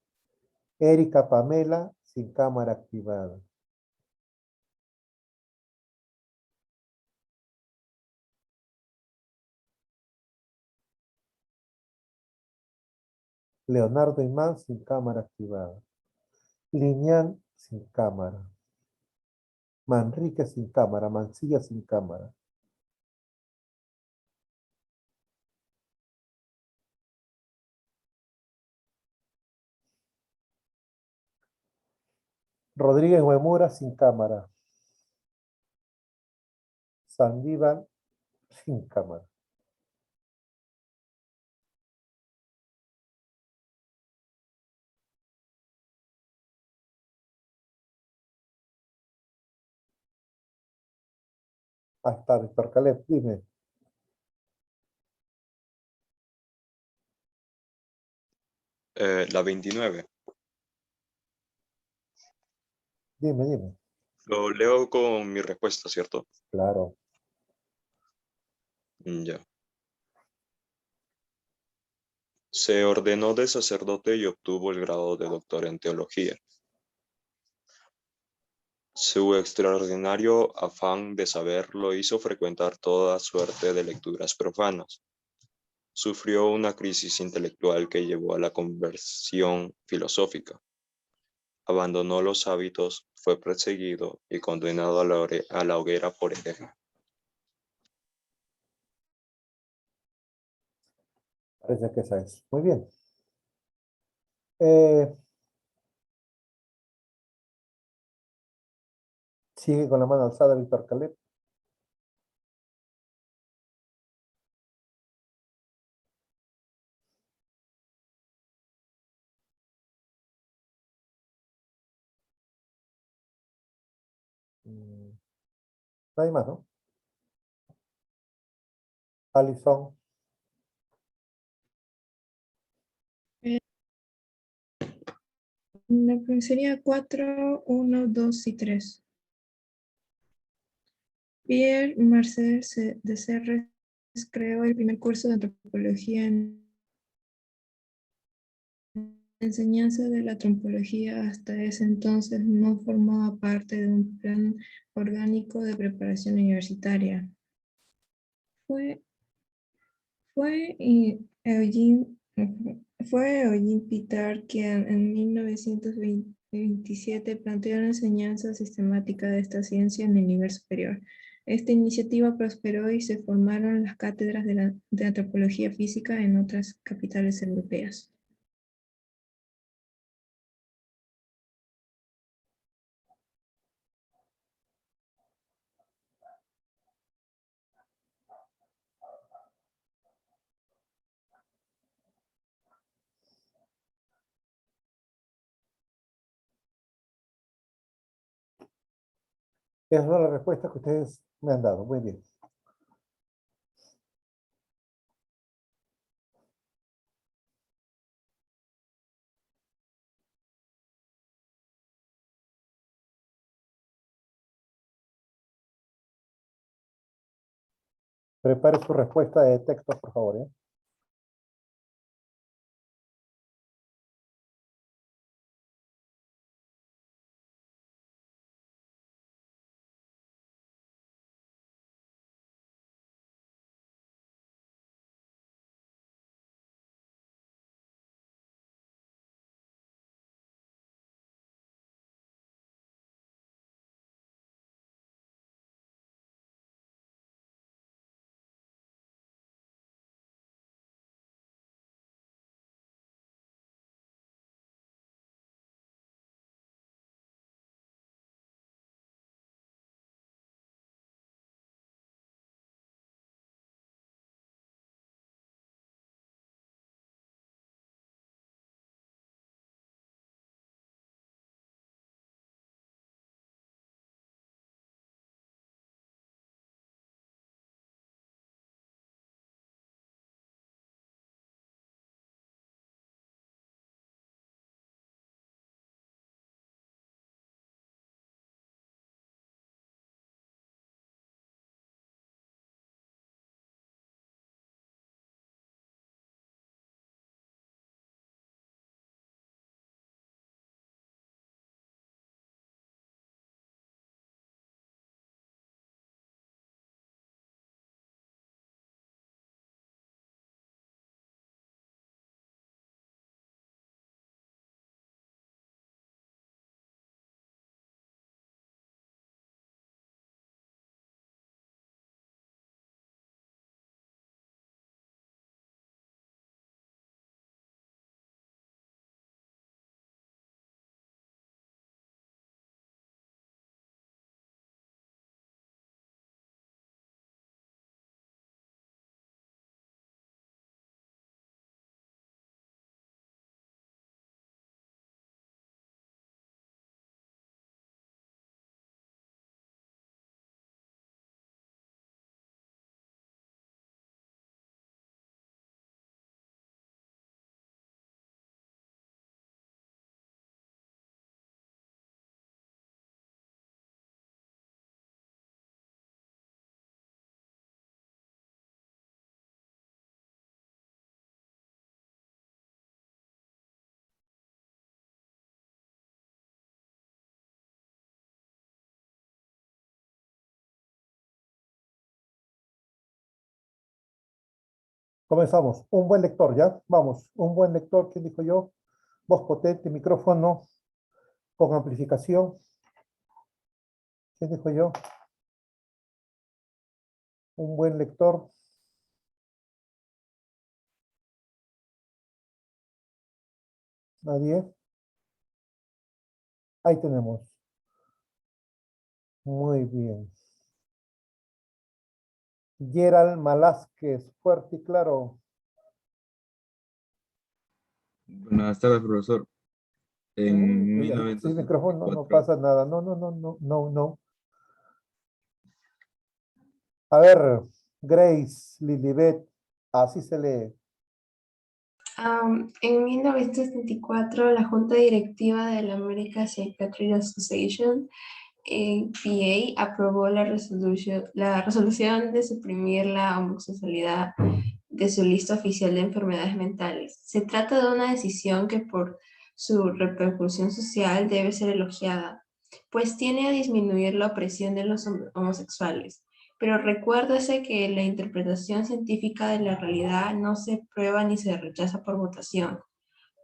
Erika Pamela sin cámara activada. Leonardo Imán sin cámara activada. Liñán sin cámara. Manrique sin cámara. Mancilla sin cámara. Rodríguez Huemura sin cámara. Sandíbal sin cámara. Ahí está, Víctor Caleb, dime. La 29. Dime. Lo leo con mi respuesta, ¿cierto? Claro. Ya. Se ordenó de sacerdote y obtuvo el grado de doctor en teología. Su extraordinario afán de saber lo hizo frecuentar toda suerte de lecturas profanas. Sufrió una crisis intelectual que llevó a la conversión filosófica. Abandonó los hábitos, fue perseguido y condenado a la hoguera por hereje. Parece que esa es. Muy bien. Eh, sigue con la mano alzada Víctor Caleb. No hay más, ¿no? Alison. Sería 4, 1, 2 y 3. Pierre Marcel de Serres creó el primer curso de antropología en enseñanza de la antropología. Hasta ese entonces no formaba parte de un plan orgánico de preparación universitaria. Fue Eugene Pitard quien en 1927 planteó la enseñanza sistemática de esta ciencia en el nivel superior. Esta iniciativa prosperó y se formaron las cátedras de antropología física en otras capitales europeas. Esas son las respuestas que ustedes me han dado. Muy bien. Prepare su respuesta de texto, por favor. Comenzamos. Un buen lector, ¿ya? Vamos. Un buen lector, ¿quién dijo yo? Voz potente, micrófono con amplificación. ¿Quién dijo yo? Un buen lector. ¿Nadie? Ahí tenemos. Muy bien. Gerald Malásquez, fuerte y claro. Buenas tardes, profesor. En Sin micrófono, no 1964. pasa nada. No. A ver, Grace, Lilibet, así se lee. En 1974, la Junta Directiva de la American Psychiatric Association, PA, aprobó la resolución de suprimir la homosexualidad de su lista oficial de enfermedades mentales. Se trata de una decisión que por su repercusión social debe ser elogiada, pues tiene a disminuir la opresión de los homosexuales. Pero recuérdese que la interpretación científica de la realidad no se prueba ni se rechaza por votación,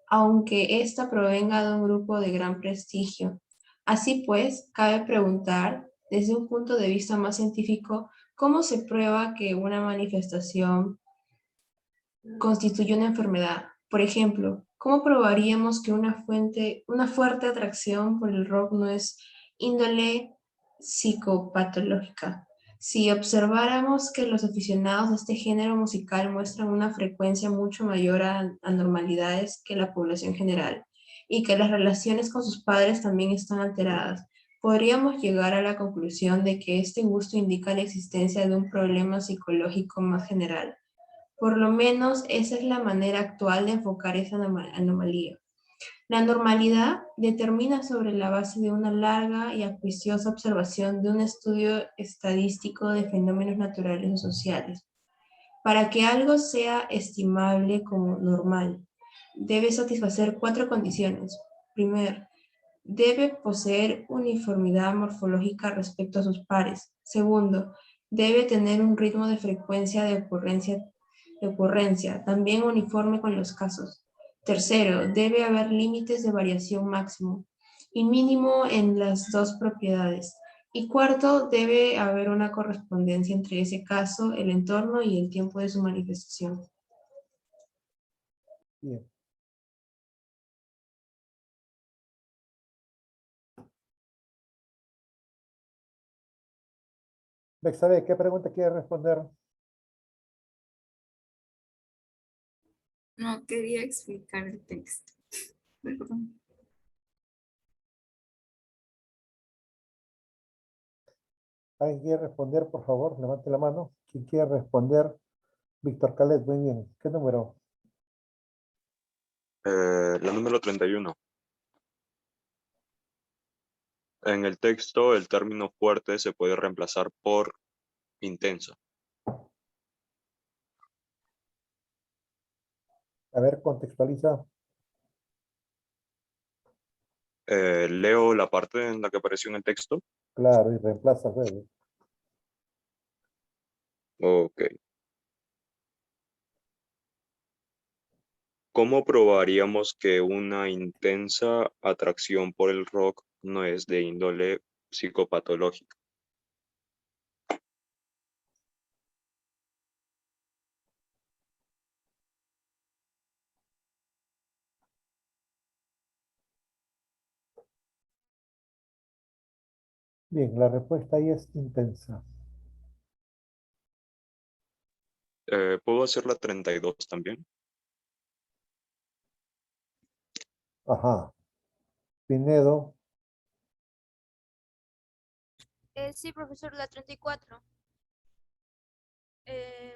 aunque ésta provenga de un grupo de gran prestigio. Así pues, cabe preguntar, desde un punto de vista más científico, ¿cómo se prueba que una manifestación constituye una enfermedad? Por ejemplo, ¿cómo probaríamos que una fuerte atracción por el rock no es índole psicopatológica? Si observáramos que los aficionados de este género musical muestran una frecuencia mucho mayor a anormalidades que la población general y que las relaciones con sus padres también están alteradas, podríamos llegar a la conclusión de que este gusto indica la existencia de un problema psicológico más general. Por lo menos esa es la manera actual de enfocar esa anomalía. La normalidad determina sobre la base de una larga y acuiciosa observación de un estudio estadístico de fenómenos naturales o sociales. Para que algo sea estimable como normal, debe satisfacer 4 condiciones. Primero, debe poseer uniformidad morfológica respecto a sus pares. Segundo, debe tener un ritmo de frecuencia de ocurrencia, también uniforme con los casos. Tercero, debe haber límites de variación máximo y mínimo en las dos propiedades. Y cuarto, debe haber una correspondencia entre ese caso, el entorno y el tiempo de su manifestación. Bien. Bexabe, ¿qué pregunta quiere responder? No quería explicar el texto. Perdón. ¿Alguien quiere responder, por favor? Levante la mano. ¿Quién quiere responder? Víctor Calet, muy bien. ¿Qué número? La número 31. En el texto, el término fuerte se puede reemplazar por intenso. A ver, contextualiza. Leo la parte en la que apareció en el texto. Claro, y reemplaza luego. Ok. ¿Cómo probaríamos que una intensa atracción por el rock no es de índole psicopatológica? Bien, la respuesta ahí es intensa. ¿Puedo hacer la 32 también? Ajá. Pinedo. Sí, profesor, la 34. Eh,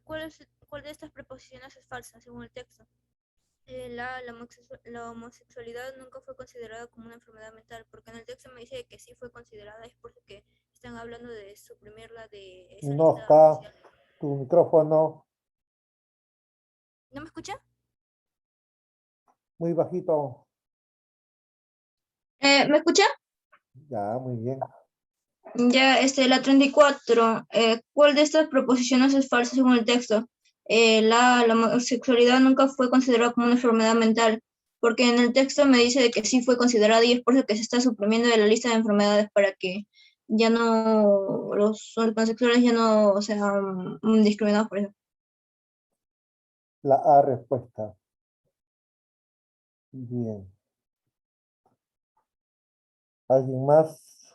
¿Cuál de estas preposiciones es falsa según el texto? La homosexualidad nunca fue considerada como una enfermedad mental, porque en el texto me dice que sí fue considerada, es porque que están hablando de suprimirla de esa No lista está oficial. tu micrófono. ¿No me escucha? Muy bajito. ¿Me escucha? Ya, muy bien. Ya, la 34. ¿Cuál de estas proposiciones es falsa según el texto? La homosexualidad nunca fue considerada como una enfermedad mental, porque en el texto me dice de que sí fue considerada y es por eso que se está suprimiendo de la lista de enfermedades para que ya no, los homosexuales ya no sean discriminados por eso. La A respuesta. Bien. ¿Alguien más?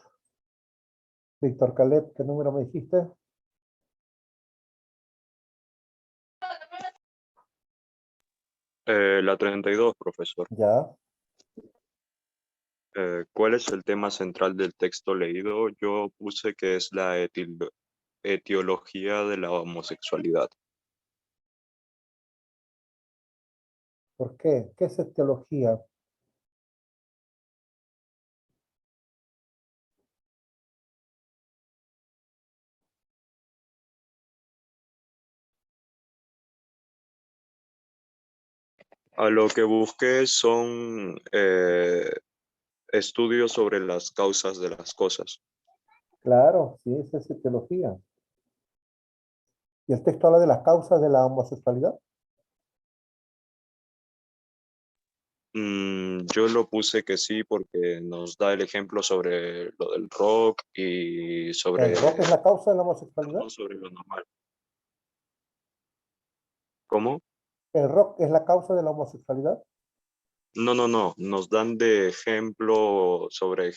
Víctor Caleb, ¿qué número me dijiste? La 32, profesor. Ya. ¿Cuál es el tema central del texto leído? Yo puse que es la etiología de la homosexualidad. ¿Por qué? ¿Qué es etiología? A lo que busqué son estudios sobre las causas de las cosas. Claro, sí, esa es etiología. ¿Y el texto habla de las causas de la homosexualidad? Yo lo puse que sí porque nos da el ejemplo sobre lo del rock y sobre, ¿El rock es la causa de la homosexualidad? no sobre lo normal. ¿Cómo? ¿El rock es la causa de la homosexualidad? No, no, no. Nos dan de sobre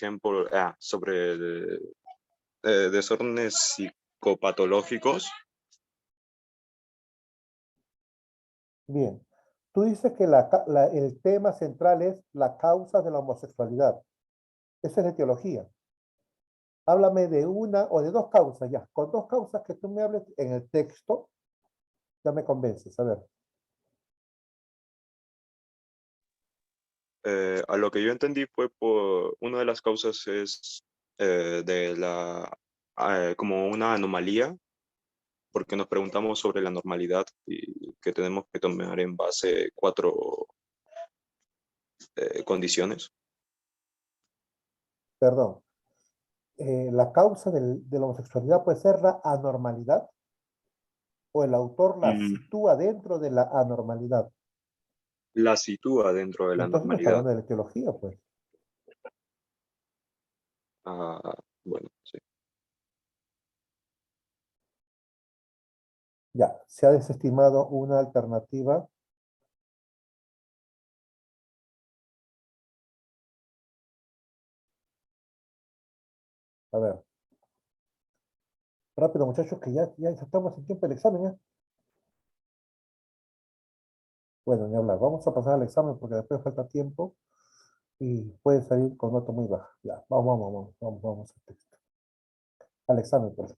desórdenes psicopatológicos. Bien. Tú dices que el tema central es la causa de la homosexualidad. Esa es la etiología. Háblame de una o de dos causas, ya. Con dos causas que tú me hables en el texto, ya me convences. A ver. A lo que yo entendí fue por una de las causas es de como una anomalía, porque nos preguntamos sobre la normalidad y que tenemos que tomar en base 4 condiciones. Perdón. La causa de la homosexualidad puede ser la anormalidad o el autor la Mm, sitúa dentro de la anormalidad. la sitúa dentro de la Entonces me está normalidad. hablando de la etiología, pues. Bueno, sí. Ya, se ha desestimado una alternativa. A ver, rápido muchachos, que ya estamos en tiempo del examen, ¿eh? Bueno, ni hablar. Vamos a pasar al examen porque después falta tiempo y puede salir con nota muy baja. Ya, vamos al texto. Al examen, pues.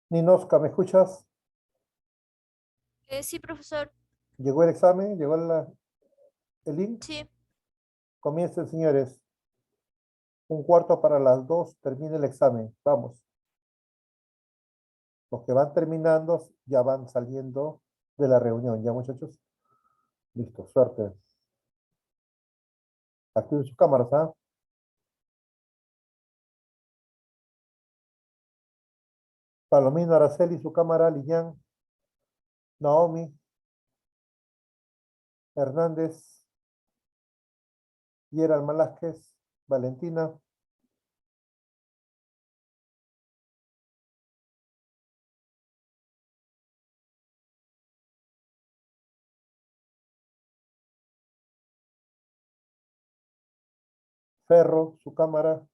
Ninoska, ¿me escuchas? Sí, profesor. ¿Llegó el examen? ¿Llegó el link? Sí. Comiencen, señores. 1/4 para las 2, termina el examen. Vamos. Los que van terminando ya van saliendo de la reunión. ¿Ya, muchachos? Listo, suerte. Activen sus cámaras, ¿ah? Palomino, Araceli, su cámara, Lilian, Naomi, Hernández, Yeral Malásquez, Valentina, Ferro, su cámara,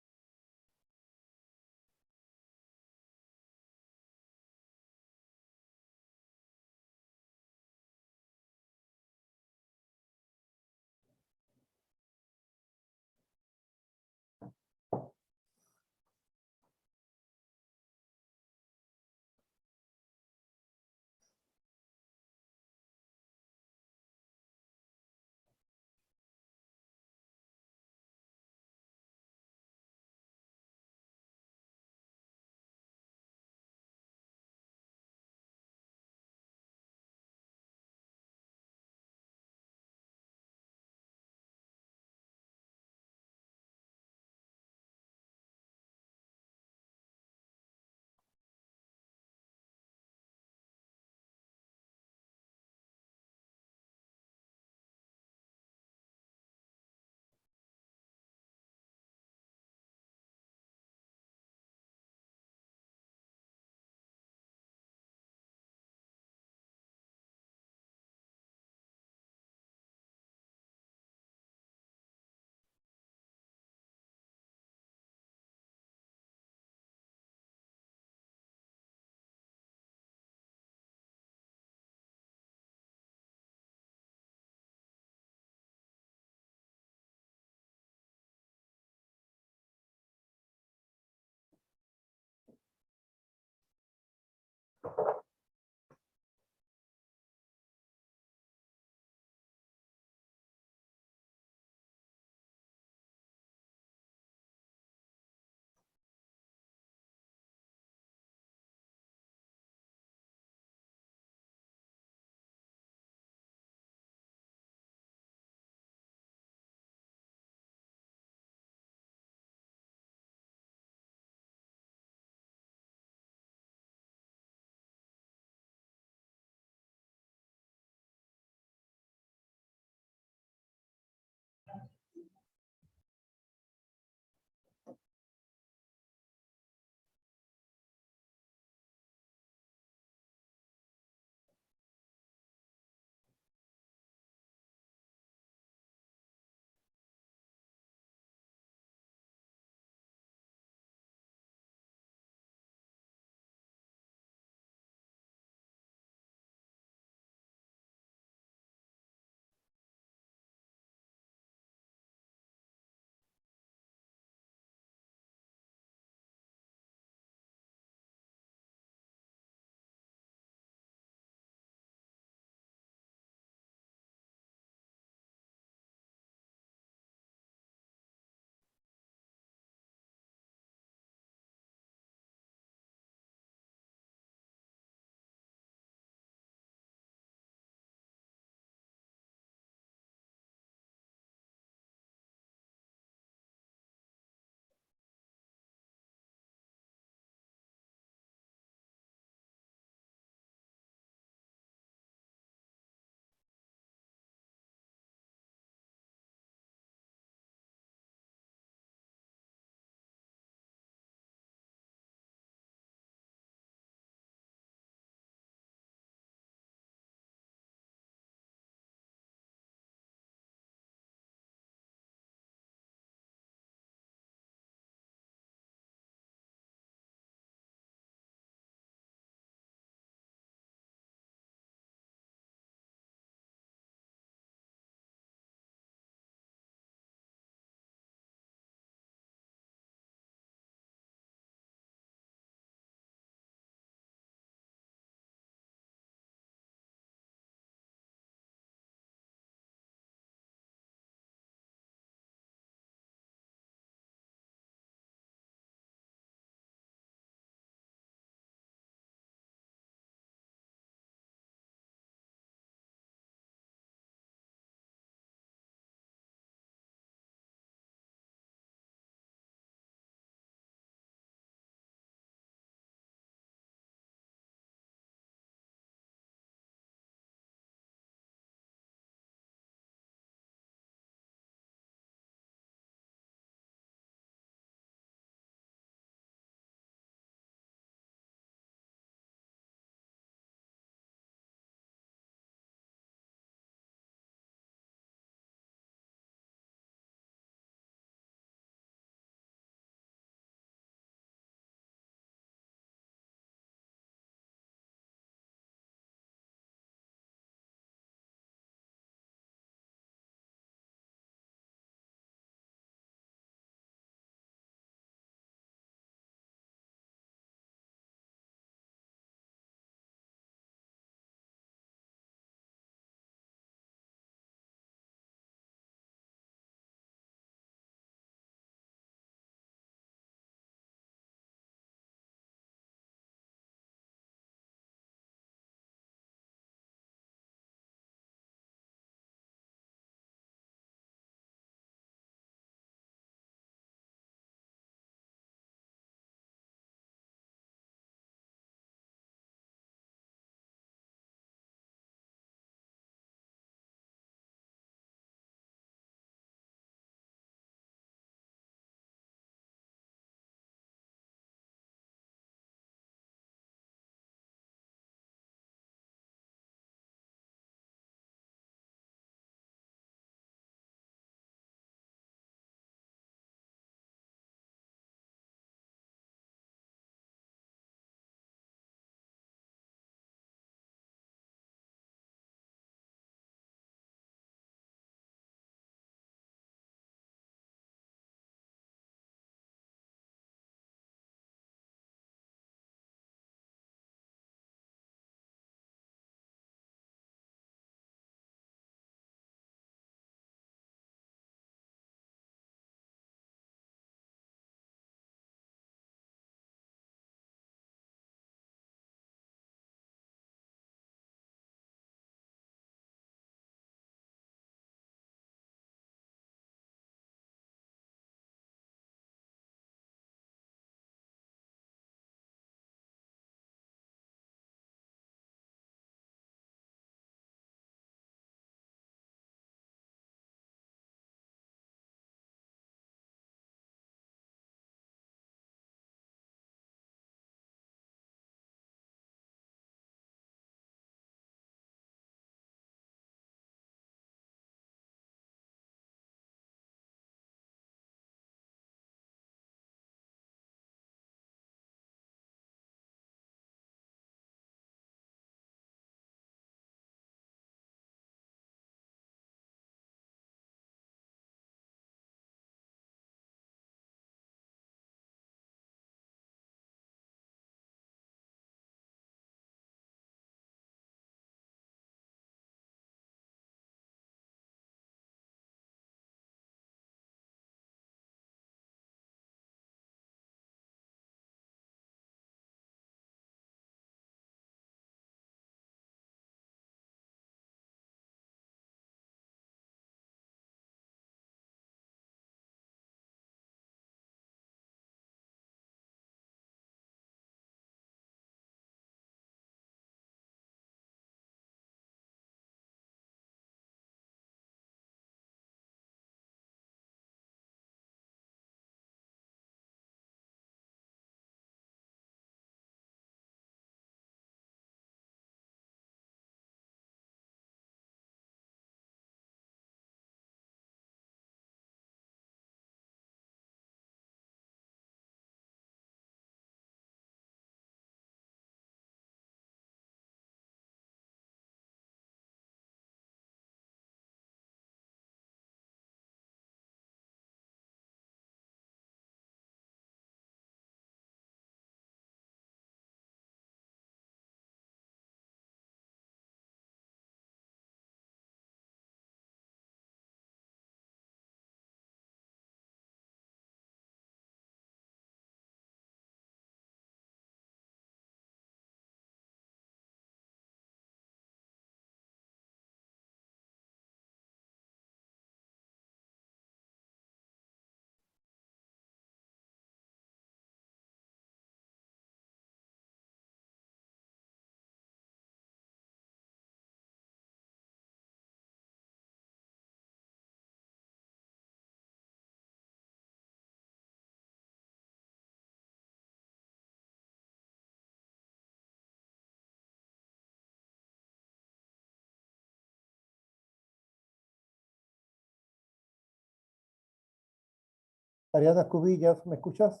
Ariana Cubillas, ¿me escuchas?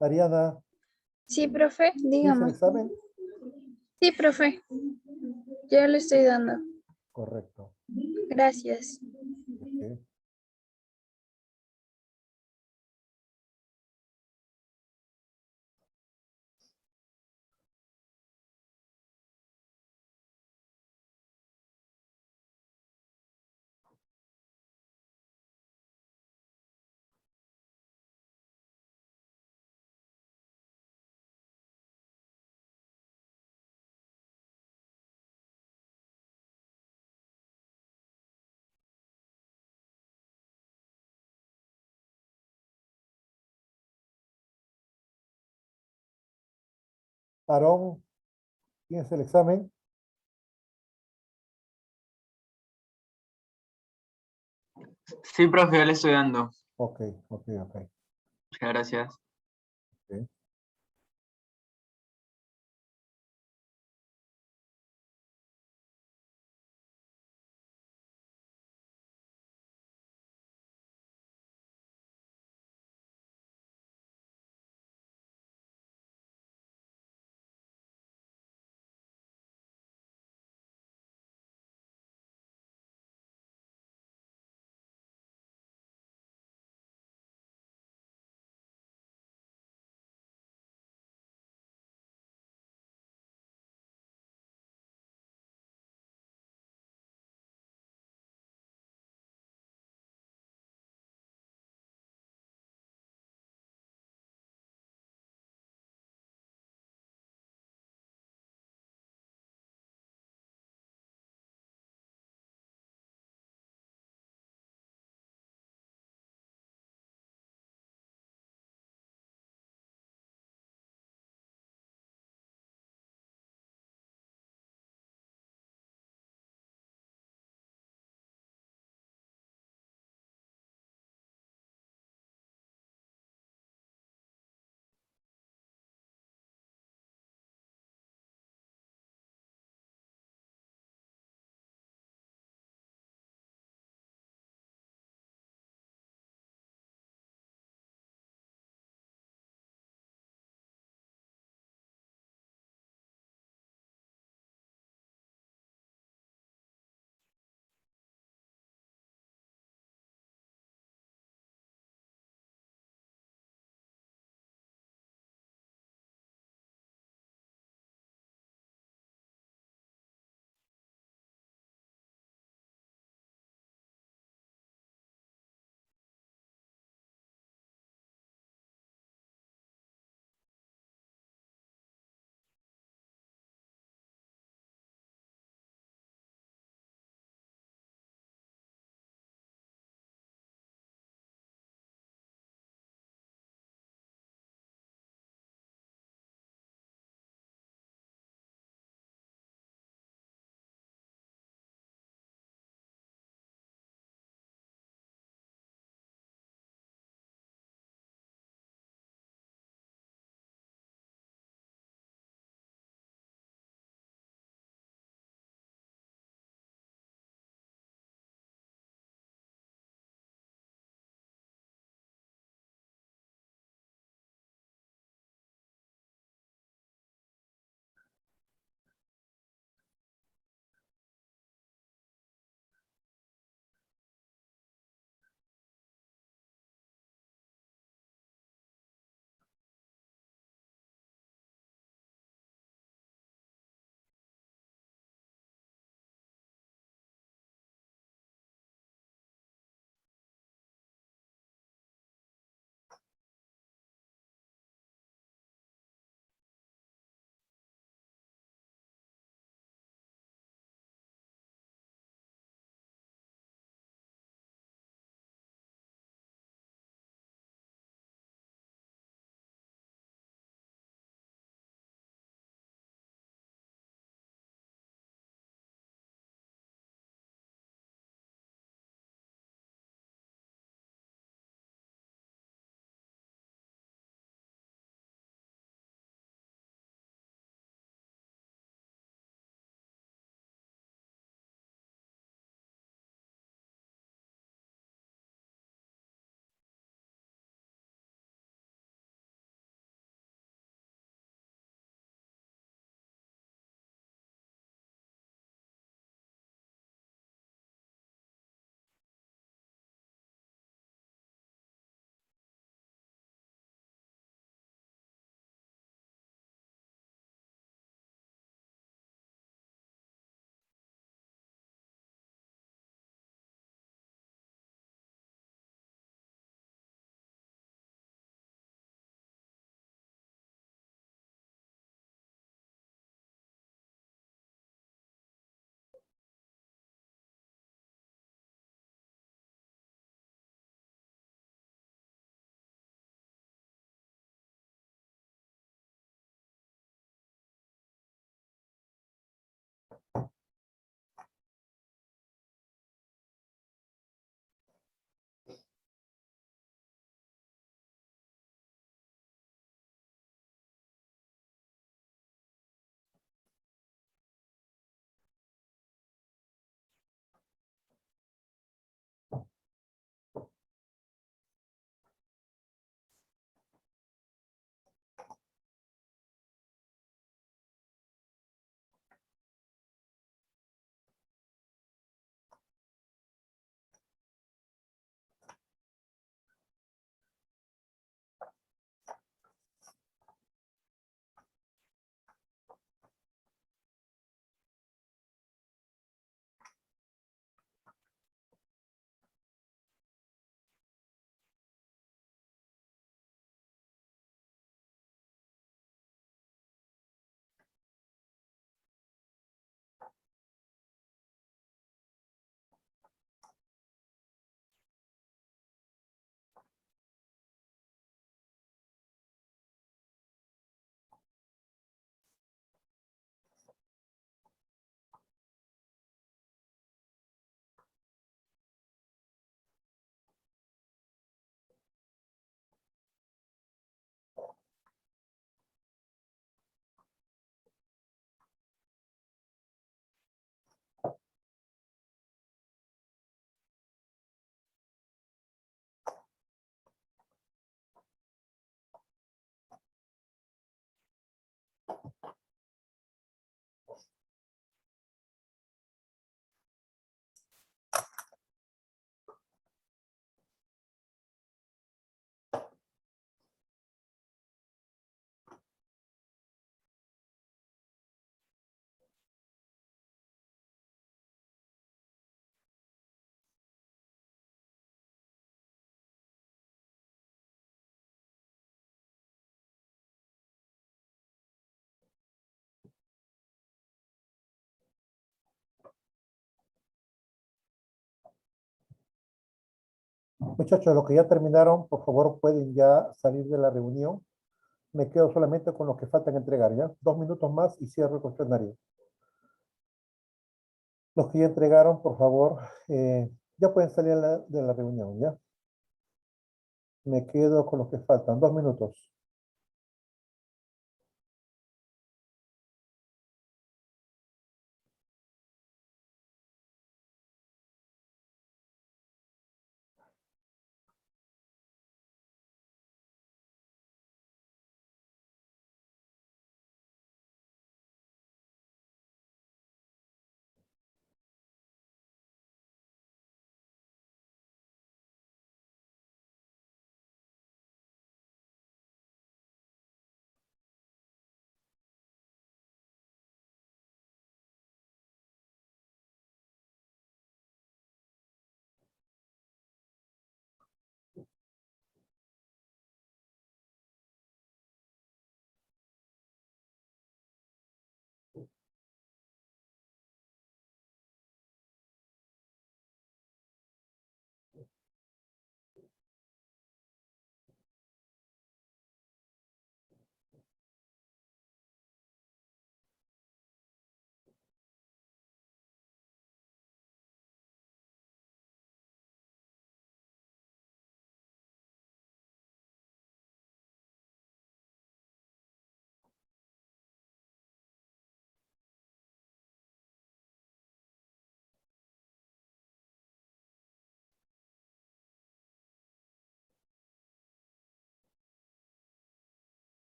Ariana, Sí, profe, ¿tienes el dígame. examen? Sí, profe, ya le estoy dando. Correcto. Gracias. Ok. Aarón, ¿tienes el examen? Sí, profe, ya le estoy dando. Ok, ok, ok. Muchas gracias. Ok. Muchachos, los que ya terminaron, por favor, pueden ya salir de la reunión. Me quedo solamente con los que faltan entregar, ¿ya? 2 minutos más y cierro el cuestionario. Los que ya entregaron, por favor, ya pueden salir de la reunión, ¿ya? Me quedo con los que faltan. 2 minutos.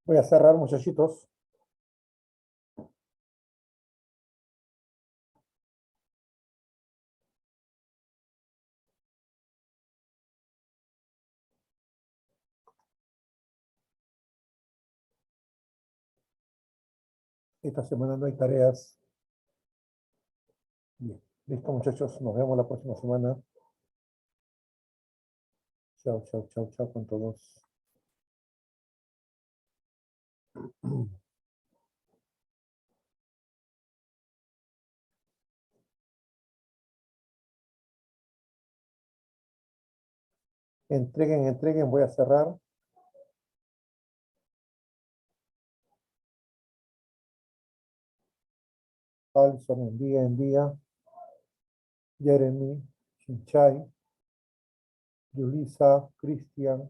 Voy a cerrar, muchachitos. Esta semana no hay tareas. Bien. Listo, muchachos. Nos vemos la próxima semana. Chao, chao, chao, chao con todos. Entreguen, entreguen. Voy a cerrar. Alson, envía, envía. Jeremy, Chinchay, Yulisa, Cristian,